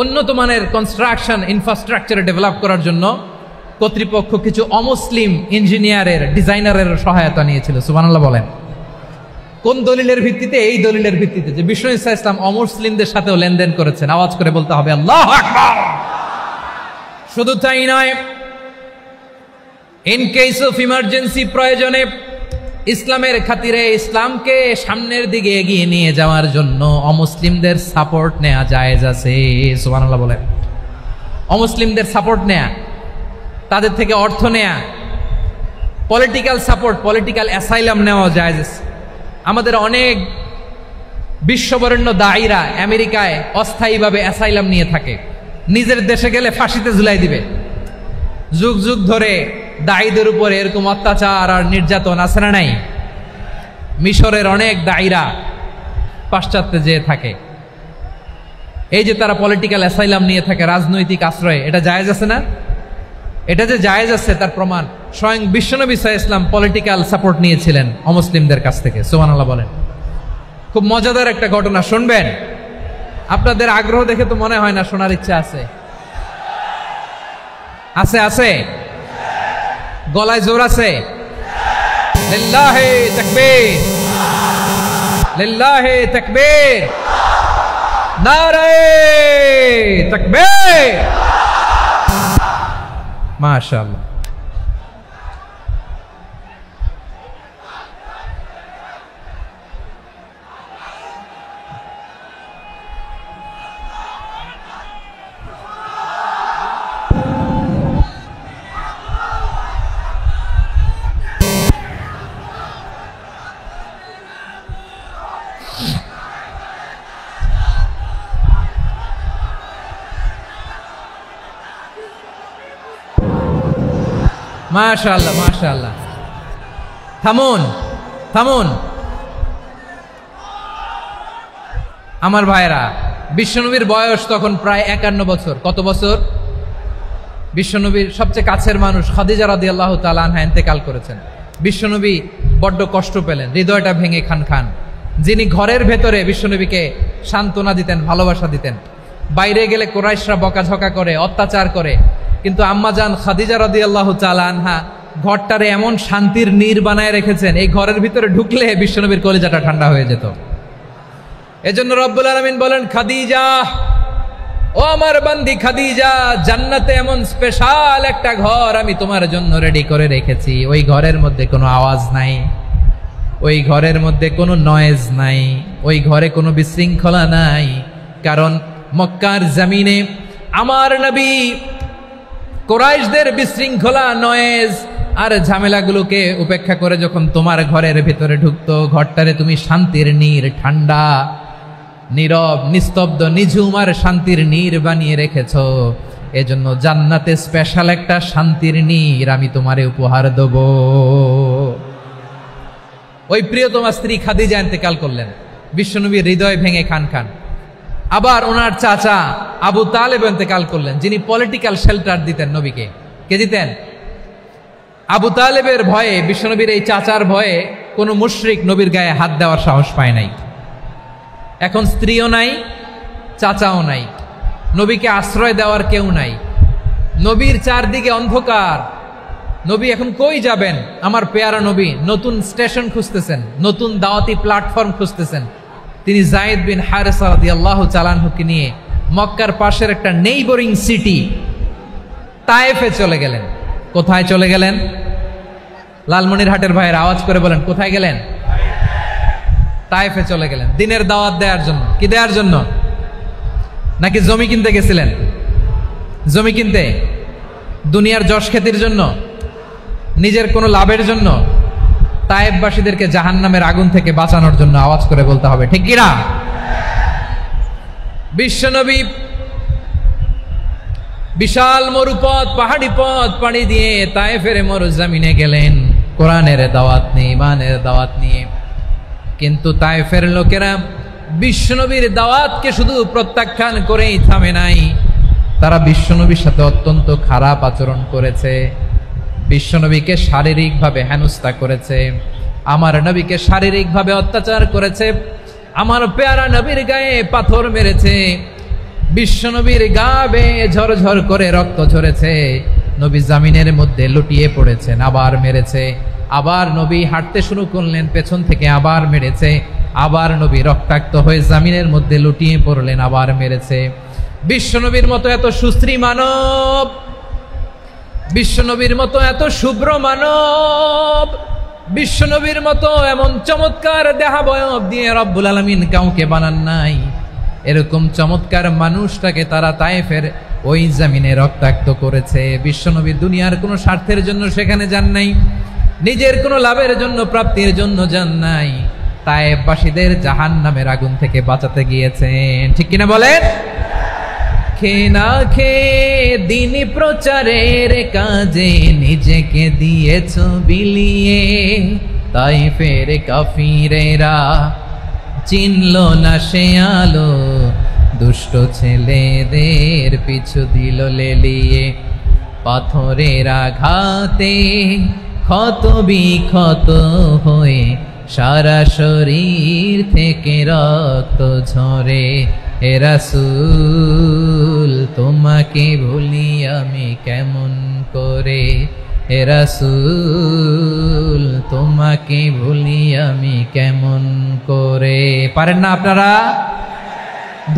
উন্নত মানের কনস্ট্রাকশন ইনফ্রাস্ট্রাকচার ডেভেলপ করার জন্য কর্তৃপক্ষ কিছু অমুসলিম ইঞ্জিনিয়ারের ডিজাইনারের সহায়তা নিয়েছিল। সুবহানাল্লাহ বলেন। কোন দলিলের ভিত্তিতে? এই দলিলের ভিত্তিতে যে বিষ্ণু ঈসা ইসলাম অমুসলিমদের সাথেও লেনদেন করেছেন। আওয়াজ করে বলতে হবে আল্লাহু আকবার। শুধু তাই নয়, ইন কেস অফ ইমার্জেন্সি, প্রয়োজনে ইসলামের খাতিরে ইসলামকে সামনের দিকে এগিয়ে নিয়ে যাওয়ার জন্য অমুসলিমদের সাপোর্ট নেওয়া জায়েজ আছে। সুবহানাল্লাহ বলেন। অমুসলিমদের সাপোর্ট নেয়া, তাদের থেকে অর্থ নেয়া, পলিটিক্যাল সাপোর্ট, পলিটিক্যাল অ্যাসাইলাম নেওয়া জায়েজ আছে। আমাদের অনেক বিশ্ববরেণ্য দায়ীরা আমেরিকায় অস্থায়ীভাবে অ্যাসাইলাম নিয়ে থাকে, নিজের দেশে গেলে ফাঁসিতে ঝুলাই দিবে। যুগ যুগ ধরে দায়ীদের উপরে এরকম অত্যাচার আর নির্যাতন আছে না নাই? মিশরের অনেক দায়ীরা পাশ্চাত্যে যেয়ে থাকে। এই যে তারা পলিটিক্যাল অ্যাসাইলাম নিয়ে থাকে, রাজনৈতিক আশ্রয়, এটা জায়েজ আছে না? এটা যে জায়েজ আছে তার প্রমাণ স্বয়ং বিশ্বনবী সাল্লাল্লাহু আলাইহি ওয়াসাল্লাম পলিটিক্যাল সাপোর্ট নিয়েছিলেন অমুসলিমদের কাছ থেকে। সুবহানাল্লাহ বলেন। খুব মজাদার একটা ঘটনা, শুনবেন? আপনাদের আগ্রহ দেখে তো মনে হয় না শোনার ইচ্ছা আছে। আছে আছে, গলায় জোর আছে। লিল্লাহি তাকবীর, লিল্লাহি তাকবীর, নারে তাকবীর। মাশাআল্লাহ। মাশাআল্লাহ মাশাআল্লাহ। থামুন থামুন আমার ভাইরা। বিশ্বনবীর বয়স তখন প্রায় 51 বছর। কত বছর? বিশ্বনবীর সবচেয়ে কাছের মানুষ খাদিজা রাদিয়াল্লাহু তাআলা আনহা ইন্তেকাল করেছেন। বিশ্বনবী বড্ড কষ্ট পেলেন, হৃদয়টা ভেঙে খান খান। যিনি ঘরের ভেতরে বিশ্বনবীকে সান্ত্বনা দিতেন, ভালোবাসা দিতেন, বাইরে গেলে কুরাইশরা বকাঝকা করে, অত্যাচার করে, কিন্তু আম্মাজান খাদিজা রাদিয়াল্লাহু তাআলা আনহা ঘরটারে এমন শান্তির নীড় বানায় রেখেছেন, এই ঘরের ভিতরে ঢুকলে বিশ্বনবীর কলিজাটা ঠান্ডা হয়ে যেত। এজন্য রব্বুল আলামিন বলেন, খাদিজা, ও আমার বান্দি খাদিজা, জান্নাতে এমন স্পেশাল একটা ঘর আমি তোমার জন্য রেডি করে রেখেছি। ওই ঘরের মধ্যে কোনো আওয়াজ নাই, ওই ঘরের মধ্যে কোনো নয়েজ নাই, ওই ঘরে কোনো বিশৃঙ্খলা নাই। কারণ মক্কার জমিনে আমার নবী কুরাইশদের বিশৃঙ্খলা, নয়েজ আর ঝামেলাগুলোকে উপেক্ষা করে যখন তোমার ঘরের ভেতরে ঢুকতো, ঘরটারে তুমি শান্তির নীড়, ঠান্ডা, নীরব, নিস্তব্ধ, নিঝুম আর শান্তির নীড় বানিয়ে রেখেছো। এজন্য জান্নাতে স্পেশাল একটা শান্তির নীড় আমি তোমারে উপহার দেব। ওই প্রিয়তমা স্ত্রী খাদিজা ইন্তেকাল করলেন, বিশ্বনবীর হৃদয় ভেঙে খান খান। আবার ওনার চাচা আবু তালেব ইন্তেকাল করলেন, যিনি পলিটিক্যাল শেল্টার দিতেন নবীকে। কে দিতেন? আবু তালেবের ভয়ে, বিশ্বনবীর এই চাচার ভয়ে কোনো মুশরিক নবীর গায়ে হাত দেওয়ার সাহস পায় নাই। এখন স্ত্রীও নাই, চাচাও নাই, নবীকে আশ্রয় দেওয়ার কেউ নাই। নবীর চারদিকে অন্ধকার। নবী এখন কই যাবেন? আমার পেয়ারা নবী নতুন স্টেশন খুঁজতেছেন, নতুন দাওয়াতি প্ল্যাটফর্ম খুঁজতেছেন। তিনি যায়েদ বিন হারেসা রাদিয়াল্লাহু তাআলা আনহুকে নিয়ে মক্কার পাশের একটা নেইবরিং সিটি তায়েফে চলে গেলেন। কোথায় চলে গেলেন? লালমনিরহাটের ভাইয়ের আওয়াজ করে বলেন, কোথায় গেলেন? তায়েফে চলে গেলেন দিনের দাওয়াত দেওয়ার জন্য। কি দেওয়ার জন্য? নাকি জমি কিনতে গেছিলেন? জমি কিনতে, দুনিয়ার যশ খ্যাতির জন্য, নিজের কোনো লাভের জন্য? তায়েফবাসীদেরকে জাহান্নামের আগুন থেকে বাঁচানোর জন্য। আওয়াজ করে বলতে হবে ঠিক কিনা? বিশ্বনবী বিশাল মরুপথ, পাহাড়ি পথ পাড়ি দিয়ে তায়েফের মরুজমিনে গেলেন কোরআনের দাওয়াত নিয়ে, ইমানের দাওয়াত নিয়ে। কিন্তু তায়েফের লোকেরা বিশ্বনবীর দাওয়াতকে শুধু প্রত্যাখ্যান করেই থামে নাই, তারা বিশ্বনবীর সাথে অত্যন্ত খারাপ আচরণ করেছে। বিশ্বনবীকে শারীরিকভাবে হেনস্থা করেছে, আমার নবীকে শারীরিকভাবে অত্যাচার করেছে, আমার পেয়ারা নবীর গায়ে পাথর মেরেছে। বিশ্বনবীর গা বেয়ে ঝরঝর করে রক্ত ঝরেছে, নবী জামিনের মধ্যে লুটিয়ে পড়েছেন, আবার মেরেছে, আবার নবী হাঁটতে শুরু করলেন, পেছন থেকে আবার মেরেছে, আবার নবী রক্তাক্ত হয়ে জামিনের মধ্যে লুটিয়ে পড়লেন, আবার মেরেছে। বিশ্বনবীর মতো এত সুশ্রী মানব, বিশ্বনবীর মতো এত শুভ্র মানব, বিশ্বনবীর মতো এমন চমৎকার দেহাবয়ব দিয়ে রব্বুল আলামিন কাউকে বানান নাই। এরকম চমৎকার মানুষটাকে তারা তায়েফের ওই জমিনে রক্তাক্ত করেছে। বিশ্বনবী দুনিয়ার কোনো স্বার্থের জন্য সেখানে যান নাই, নিজের কোনো লাভের জন্য, প্রাপ্তির জন্য যান নাই, তায়েফবাসীদের জাহান্নামের আগুন থেকে বাঁচাতে গিয়েছেন। ঠিক কিনা বলেন? খেয়ে না খেয়ে দিন প্রচারের কাজে নিজেকে দিয়েছ বিলিয়ে, তায়েফের কাফিরেরা চিনল না সে আলো, দুষ্ট ছেলেদের পিছু দিল লেলিয়ে, পাথরের আঘাতে ক্ষত বিক্ষত হয়ে সারা শরীর থেকে রক্ত ঝরে। হে রাসূল তোমাকে ভুলি আমি কেমন করে, হে রাসূল তোমাকে ভুলি আমি কেমন করে। পারেন না আপনারা?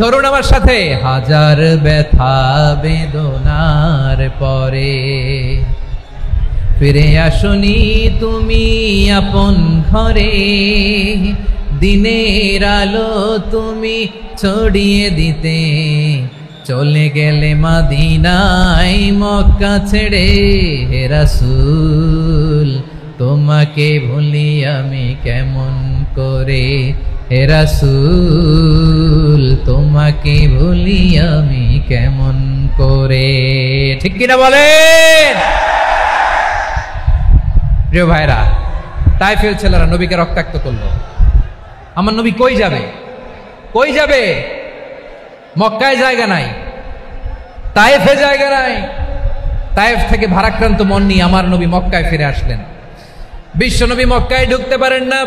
ধরুন আমার সাথে। হাজার ব্যথা বেদনার পরে ফিরে আসনি তুমি আপন ঘরে, দিনের আলো তুমি ছড়িয়ে দিতে, চলে গেলে মদিনায় মক্কা ছেড়ে। হে রাসূল তোমাকে ভুলি আমি কেমন করে, হে রাসূল তোমাকে ভুলি আমি কেমন করে। ঠিক কিনা বলেন? প্রিয় ভাইরা, তায়েফের ছেলেরা নবীকে রক্তাক্ত করলো। আমার নবী কই যাবে? কই যাবে? মক্কায় জায়গা নাই, তায়েফে জায়গা নাই। তায়েফ থেকে ভারাক্রান্ত মন নিয়ে আমার নবী মক্কায় ফিরে আসলেন। বিশ্ব নবী মক্কায় ঢুকতে পারেন না।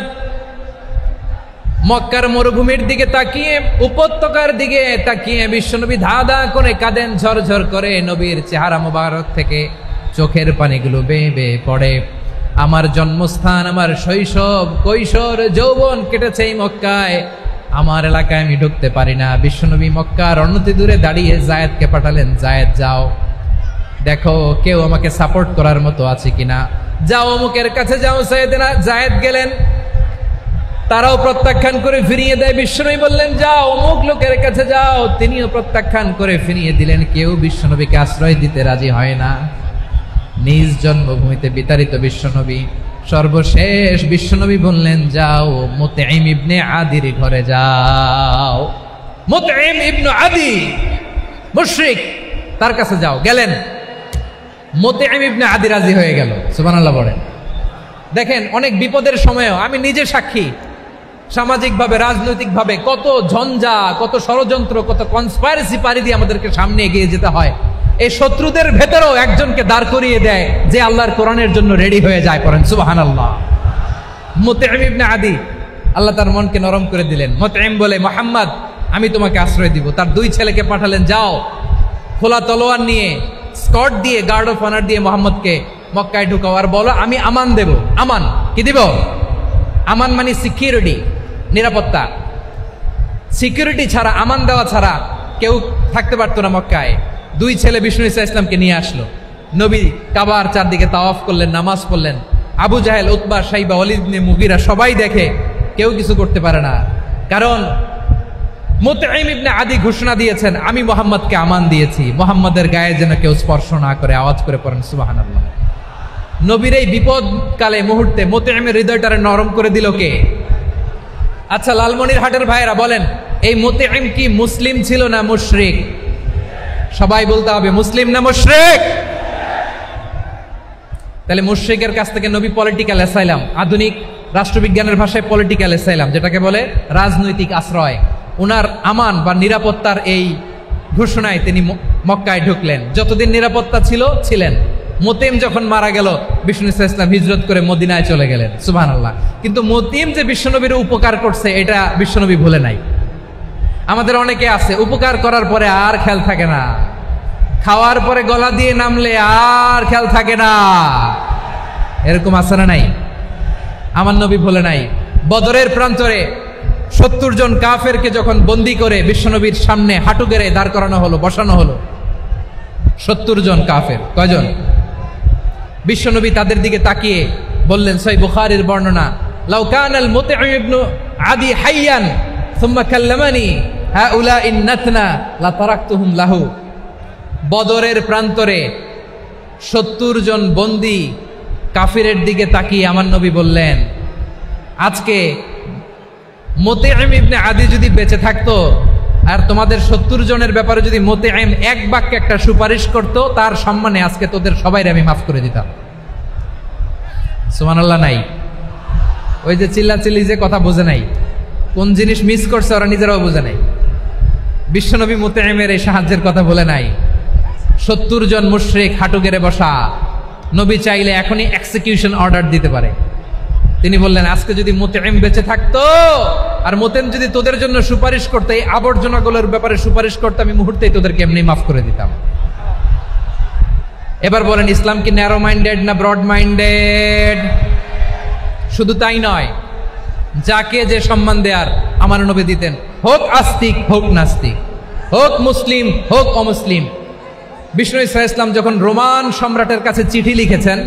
মক্কার মরুভূমির দিকে তাকিয়ে, উপত্যকার দিকে তাকিয়ে বিশ্বনবী ধা ধা করে কাঁদেন, ঝরঝর করে। নবীর চেহারা মোবারক থেকে চোখের পানিগুলো বেয়ে বেয়ে পড়ে। আমার জন্মস্থান, আমার শৈশব, কৈশোর, যৌবন কেটেছে এই মক্কায়, আমার এলাকায় আমি ঢুকতে পারি না। বিশ্বনবী মক্কার অনতি দূরে দাঁড়িয়ে জায়েদকে পাঠালেন, জায়েদ যাও দেখো কেউ আমাকে সাপোর্ট করার মতো আছে কিনা, যাও অমুকের কাছে যাও। জায়েদ গেলেন, তারাও প্রত্যাখ্যান করে ফিরিয়ে দেয়। বিশ্বনবী বললেন যাও অমুক লোকের কাছে যাও, তিনিও প্রত্যাখ্যান করে ফিরিয়ে দিলেন। কেউ বিশ্বনবীকে আশ্রয় দিতে রাজি হয় না। নিজ জন্মভূমিতে বিতাড়িত বিশ্বনবী, সর্বশেষ বিশ্বনবী বললেন যাও মুতঈম ইবনে আদির ঘরে যাও। মুতঈম ইবনে আদি মুশরিক, তার কাছে যাও। গেলেন, মুতঈম ইবনে আদি রাজি হয়ে গেল। সুবহানাল্লাহ বলেন। দেখেন, অনেক বিপদের সময়ও আমি নিজে সাক্ষী, সামাজিকভাবে, রাজনৈতিকভাবে কত ঝঞ্ঝা, কত ষড়যন্ত্র, কত কনস্পাইরেসি পাড়ি দিয়ে আমাদেরকে সামনে এগিয়ে যেতে হয়। এই শত্রুদের ভেতরেও একজনকে দাঁড় করিয়ে দেয় যে আল্লাহর কোরআনের জন্য রেডি হয়ে যায়। পড়েন সুবহানাল্লাহ। মুতঈম ইবনে আদি, আল্লাহ তার মনকে নরম করে দিলেন। মুতঈম বলে, মুহাম্মদ আমি তোমাকে আশ্রয় দিব। তার দুই ছেলেকে পাঠালেন, যাও খোলা তলোয়ার নিয়ে, স্কট দিয়ে, গার্ড অফ অনার দিয়ে মুহাম্মদকে মক্কায় ঢুকাও, আর বলো আমি আমান দেব। আমান কি দিব? আমান মানে সিকিউরিটি, নিরাপত্তা। সিকিউরিটি ছাড়া, আমান দেওয়া ছাড়া কেউ থাকতে পারতো না মক্কায়। দুই ছেলে বিষ্ণু ইসা ইসলামকে নিয়ে আসলো। নবী কাবার চারদিকে তাওয়াফ করলেন, নামাজ পড়লেন। আবু জাহেল, উতবা, শাইবা, ওয়ালিদ ইবনে মুগীরা সবাই দেখে, কেউ কিছু করতে পারে না। কারণ মুতঈম ইবনে আদি ঘোষণা দিয়েছেন আমি মুহাম্মদকে আমান দিয়েছি, মুহাম্মদের গায়ে যেন কেউ স্পর্শ না করে। আওয়াজ করে পড়েন সুবহানাল্লাহ। নবীর এই বিপদকালে মুহূর্তে মুতঈমের হৃদয়টারে নরম করে দিল কে? আচ্ছা লালমনিরহাটের ভাইয়েরা বলেন, এই মুতঈম কি মুসলিম ছিল না মুশরিক? সবাই বলতে হবে মুসলিম না মুশরিক? তাহলে মুশরিকের কাছ থেকে নবী পলিটিক্যাল অ্যাসাইলাম, আধুনিক রাষ্ট্রবিজ্ঞানের ভাষায় পলিটিক্যাল অ্যাসাইলাম যেটাকে বলে, রাজনৈতিক আশ্রয়, উনার আমান বা নিরাপত্তার এই ঘোষণায় তিনি মক্কায় ঢুকলেন। যতদিন নিরাপত্তা ছিল ছিলেন। মুতঈম যখন মারা গেল, বিষ্ণু ইসলাম হিজরত করে মদিনায় চলে গেলেন। সুবহানাল্লাহ। কিন্তু মুতঈম যে বিশ্বনবীর উপকার করছে এটা বিশ্বনবী ভুলে নাই। আমাদের অনেকে আছে উপকার করার পরে আর খেয়াল থাকে না, খাওয়ার পরে গলা দিয়ে নামলে আর খেয়াল থাকে না। এরকম আছে না নাই? আমার নবী বলে নাই, বদরের প্রান্তরে 70 জন কাফেরকে যখন বন্দী করে বিশ্বনবীর সামনে হাঁটু গেড়ে দাঁড় করানো হলো, বসানো হলো, 70 জন কাফের। কয়জন? বিশ্বনবী তাদের দিকে তাকিয়ে বললেন, সহিহ বুখারীর বর্ণনা, লাউ কানাল মুতঈম ইবনে আদি হাইয়ান সুম্মা কাল্লামানি হাউলাই নাতনা লা তারাকতুহুম লাহু। বদরের প্রান্তরে 70 জন বন্দী কাফিরের দিকে তাকিয়ে আমার নবী বললেন, আজকে মুতঈম ইবনে আদি যদি বেঁচে থাকতো আর তোমাদের 70 জনের ব্যাপারে যদি মুতঈম এক বাক্যে একটা সুপারিশ করত, তার সম্মানে আজকে তোদের সবাইকে আমি মাফ করে দিতাম। সুবহানাল্লাহ নাই? ওই যে চিল্লাচিল্লি যে কথা বোঝে নাই, কোন জিনিস মিস করছে ওরা নিজেরাও বোঝে নাই। বিশ্বনবী মুতঈমের এই সাহায্যের কথা বলে নাই। 70 জন মুশরিক হাঁটু গেড়ে বসা, নবী চাইলে এখনই এক্সিকিউশন অর্ডার দিতে পারে। তিনি বললেন, আজকে যদি মুতঈম বেঁচে থাকতো আর মুতঈম যদি তোদের জন্য সুপারিশ করতে, এই আবর্জনাগুলোর ব্যাপারে সুপারিশ করতে, আমি মুহূর্তেই তোদেরকে এমনি মাফ করে দিতাম। এবার বলেন, ইসলাম কি ন্যারো মাইন্ডেড না ব্রড মাইন্ডেড? শুধু তাই নয়, যাকে যে সম্মান দেয়ার আমার নবী দিতেন, হোক আস্তিক হোক নাস্তিক, হোক মুসলিম হোক অমুসলিম। বিষ্ণু ইসা ইসলাম যখন রোমান সম্রাটের কাছে চিঠি লিখেছেন,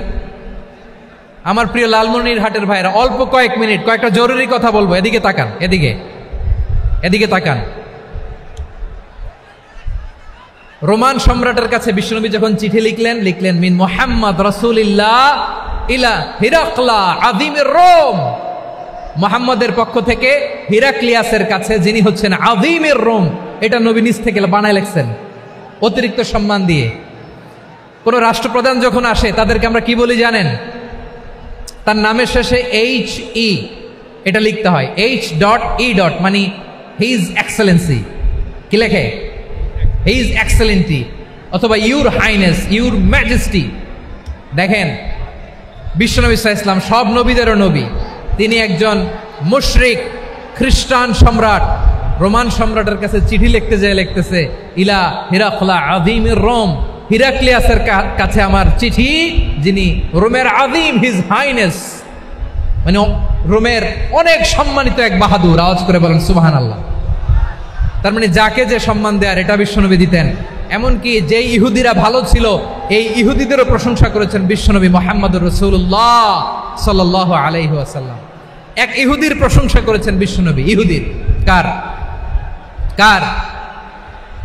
আমার প্রিয় লালমনিরহাটের ভাইরা, অল্প কয়েক মিনিট কয়েকটা জরুরি কথা বলবো, এদিকে তাকান, এদিকে তাকান। রোমান সম্রাটের কাছে বিশ্বনবী যখন চিঠি লিখলেন মিন মুহাম্মদ রাসূলিল্লাহ ইলা হিরাকলা আযীমির রোম, মুহাম্মদের পক্ষ থেকে হিরাক্লিয়াসের কাছে, যিনি হচ্ছেন আযীমির রোম। এটা নবী নিজ থেকে বানায় লিখছেন অতিরিক্ত সম্মান দিয়ে। কোন রাষ্ট্রপ্রধান যখন আসে তাদেরকে আমরা কি বলি জানেন? তার নামের শেষে HE এটা লিখতে হয়, H.E. মানে হিজ এক্সেলেন্সি। কি লেখে? হিজ এক্সেলেন্টি, অথবা ইউর হাইনেস, ইউর ম্যাজেস্টি। দেখেন, বিশ্বনবী সাল্লাল্লাহু আলাইহি ওয়াসাল্লাম সব নবীদেরও নবী, তিনি একজন মুশরিক খ্রিস্টান সম্রাট রোমান সম্রাটের কাছে চিঠি লিখতে যায়, লিখতেছে ইলা হিরাকলা আযীমির রোম, হিরাক্লিয়াসের কাছে আমার চিঠি, যিনি রোমের আযীম, হিজ হাইনেস, মানে রোমের অনেক সম্মানিত এক বাহাদুর। আওয়াজ করে বলেন সুবহানাল্লাহ। তার মানে যাকে যে সম্মান দেয়ার এটা বিশ্বনবী দিতেন। এমনকি যে ইহুদিরা ভালো ছিল, এই ইহুদিদেরও প্রশংসা করেছেন বিশ্বনবী মুহাম্মদুর রাসূলুল্লাহ সাল্লাল্লাহু আলাইহি ওয়াসাল্লাম। এক ইহুদির প্রশংসা করেছেন বিশ্বনবী। ইহুদির কার?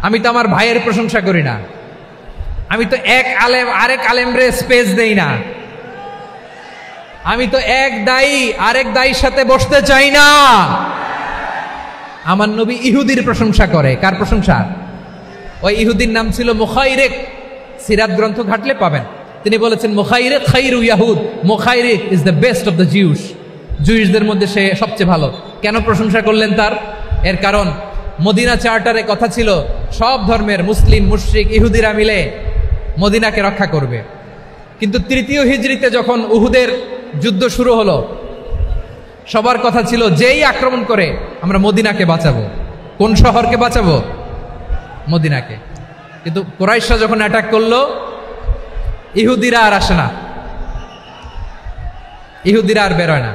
আমি তো আমার ভাইয়ের প্রশংসা করি না, আমি তো এক আলেম আরেক আলেমরে স্পেস দেই না, আমি তো এক দায়ী আরেক দায়ীর সাথে বসতে চাই না। আমার নবী ইহুদির প্রশংসা করে। কার প্রশংসা? ওই ইহুদির নাম ছিল মুখাইরিক। সিরাত গ্রন্থ ঘাটলে পাবেন। তিনি বলেছেন, মুখাইরিক খাইরু ইয়াহুদ, Mukhayriq is the best of the Jews. জুইশদের মধ্যে সে সবচেয়ে ভালো। কেন প্রশংসা করলেন তার? এর কারণ মদিনা চার্টারে কথা ছিল সব ধর্মের মুসলিম মুশরিক ইহুদিরা মিলে মদিনাকে রক্ষা করবে। কিন্তু 3য় হিজরিতে যখন উহুদের যুদ্ধ শুরু হলো, সবার কথা ছিল যেই আক্রমণ করে আমরা মদিনাকে বাঁচাবো। কোন শহরকে বাঁচাবো? মদিনাকে। কিন্তু কুরাইশরা যখন অ্যাটাক করলো, ইহুদিরা আর আসে না, ইহুদিরা আর বেরোয় না।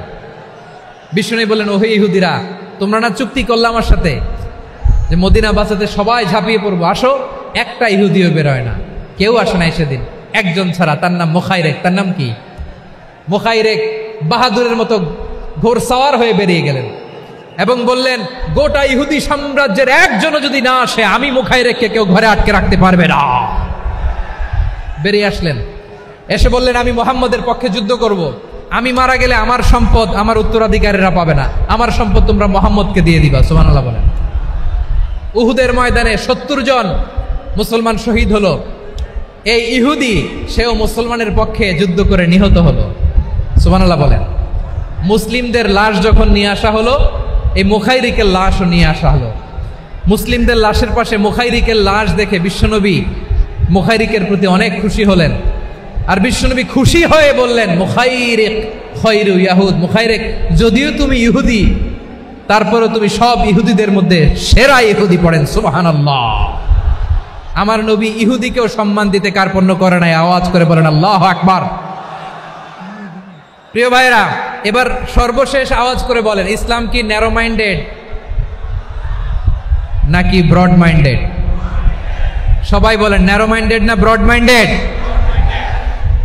বিষ্ণু বললেন, ওহে ইহুদিরা, তোমরা না চুক্তি করলে আমার সাথে যে মদিনা বাঁচাতে সবাই ঝাঁপিয়ে পড়বো, আসো। একটা ইহুদিও বেরোয় না, কেউ আসে নাই সেদিন, একজন ছাড়া। তার নাম মুখাইরেক। তার নাম কি? মুখাইরেক বাহাদুরের মতো ঘোড়সাওয়ার হয়ে বেরিয়ে গেলেন এবং বললেন, গোটা ইহুদি সাম্রাজ্যের একজনও যদি না আসে, আমি মুখাইরেককে কেউ ঘরে আটকে রাখতে পারবে না। বেরিয়ে আসলেন, এসে বললেন, আমি মুহাম্মদের পক্ষে যুদ্ধ করব। আমি মারা গেলে আমার সম্পদ আমার উত্তরাধিকারীরা পাবে না, আমার সম্পদ তোমরা মুহাম্মদকে দিয়ে দিবা। সুবহানাল্লাহ বলেন। উহুদের ময়দানে 70 জন মুসলমান শহীদ হলো। এই ইহুদি, সেও মুসলমানের পক্ষে যুদ্ধ করে নিহত হলো। সুবহানাল্লাহ বলেন। মুসলিমদের লাশ যখন নিয়ে আসা হলো, এই মুখাইরিকের লাশও নিয়ে আসা হলো। মুসলিমদের লাশের পাশে মুখাইরিকের লাশ দেখে বিশ্বনবী মুখাইরিকের প্রতি অনেক খুশি হলেন। আর বিশ্বনবী খুশি হয়ে বললেন, মুখাইরিক খায়রু ইয়াহুদ, মুখাইরিক যদিও তুমি ইহুদি, তারপরে তুমি সব ইহুদিদের মধ্যে সেরা ইহুদি পড়েন সুবহানাল্লাহ। আমার নবী ইহুদিকেও সম্মান দিতে কার্পণ্য করে নাই, আওয়াজ করে বলেন আল্লাহু আকবার। প্রিয় ভাইরা, এবার সর্বশেষ আওয়াজ করে বলেন, ইসলাম কি ন্যারো মাইন্ডেড নাকি ব্রড মাইন্ডেড? সবাই বলেন ন্যারো মাইন্ডেড না ব্রড মাইন্ডেড?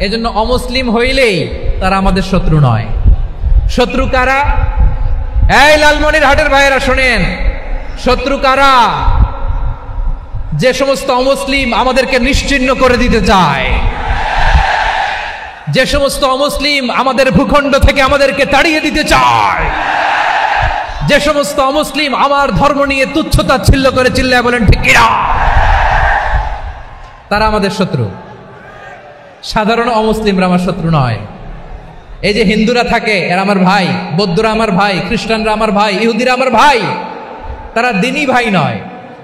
এজন্য অমুসলিম হইলেই তারা আমাদের শত্রু নয়। শত্রু কারা? এই লালমনিরহাটের ভাইয়েরা শোনেন, শত্রু কারা? যে সমস্ত অমুসলিম আমাদেরকে নিশ্চিহ্ন করে দিতে চায়, যে সমস্ত অমুসলিম আমাদের ভূখণ্ড থেকে আমাদেরকে তাড়িয়ে দিতে চায়, যে সমস্ত অমুসলিম আমার ধর্ম নিয়ে তুচ্ছতাচ্ছিল্য করে চিল্লায় বলেন ঠিক কিনা, তারা আমাদের শত্রু। সাধারণ অমুসলিমরা আমার শত্রু নয়। এই যে হিন্দুরা থাকে এরা আমার ভাই, বৌদ্ধরা আমার ভাই, খ্রিস্টানরা আমার ভাই, ইহুদিরা আমার ভাই। তারা দিনই ভাই নয়,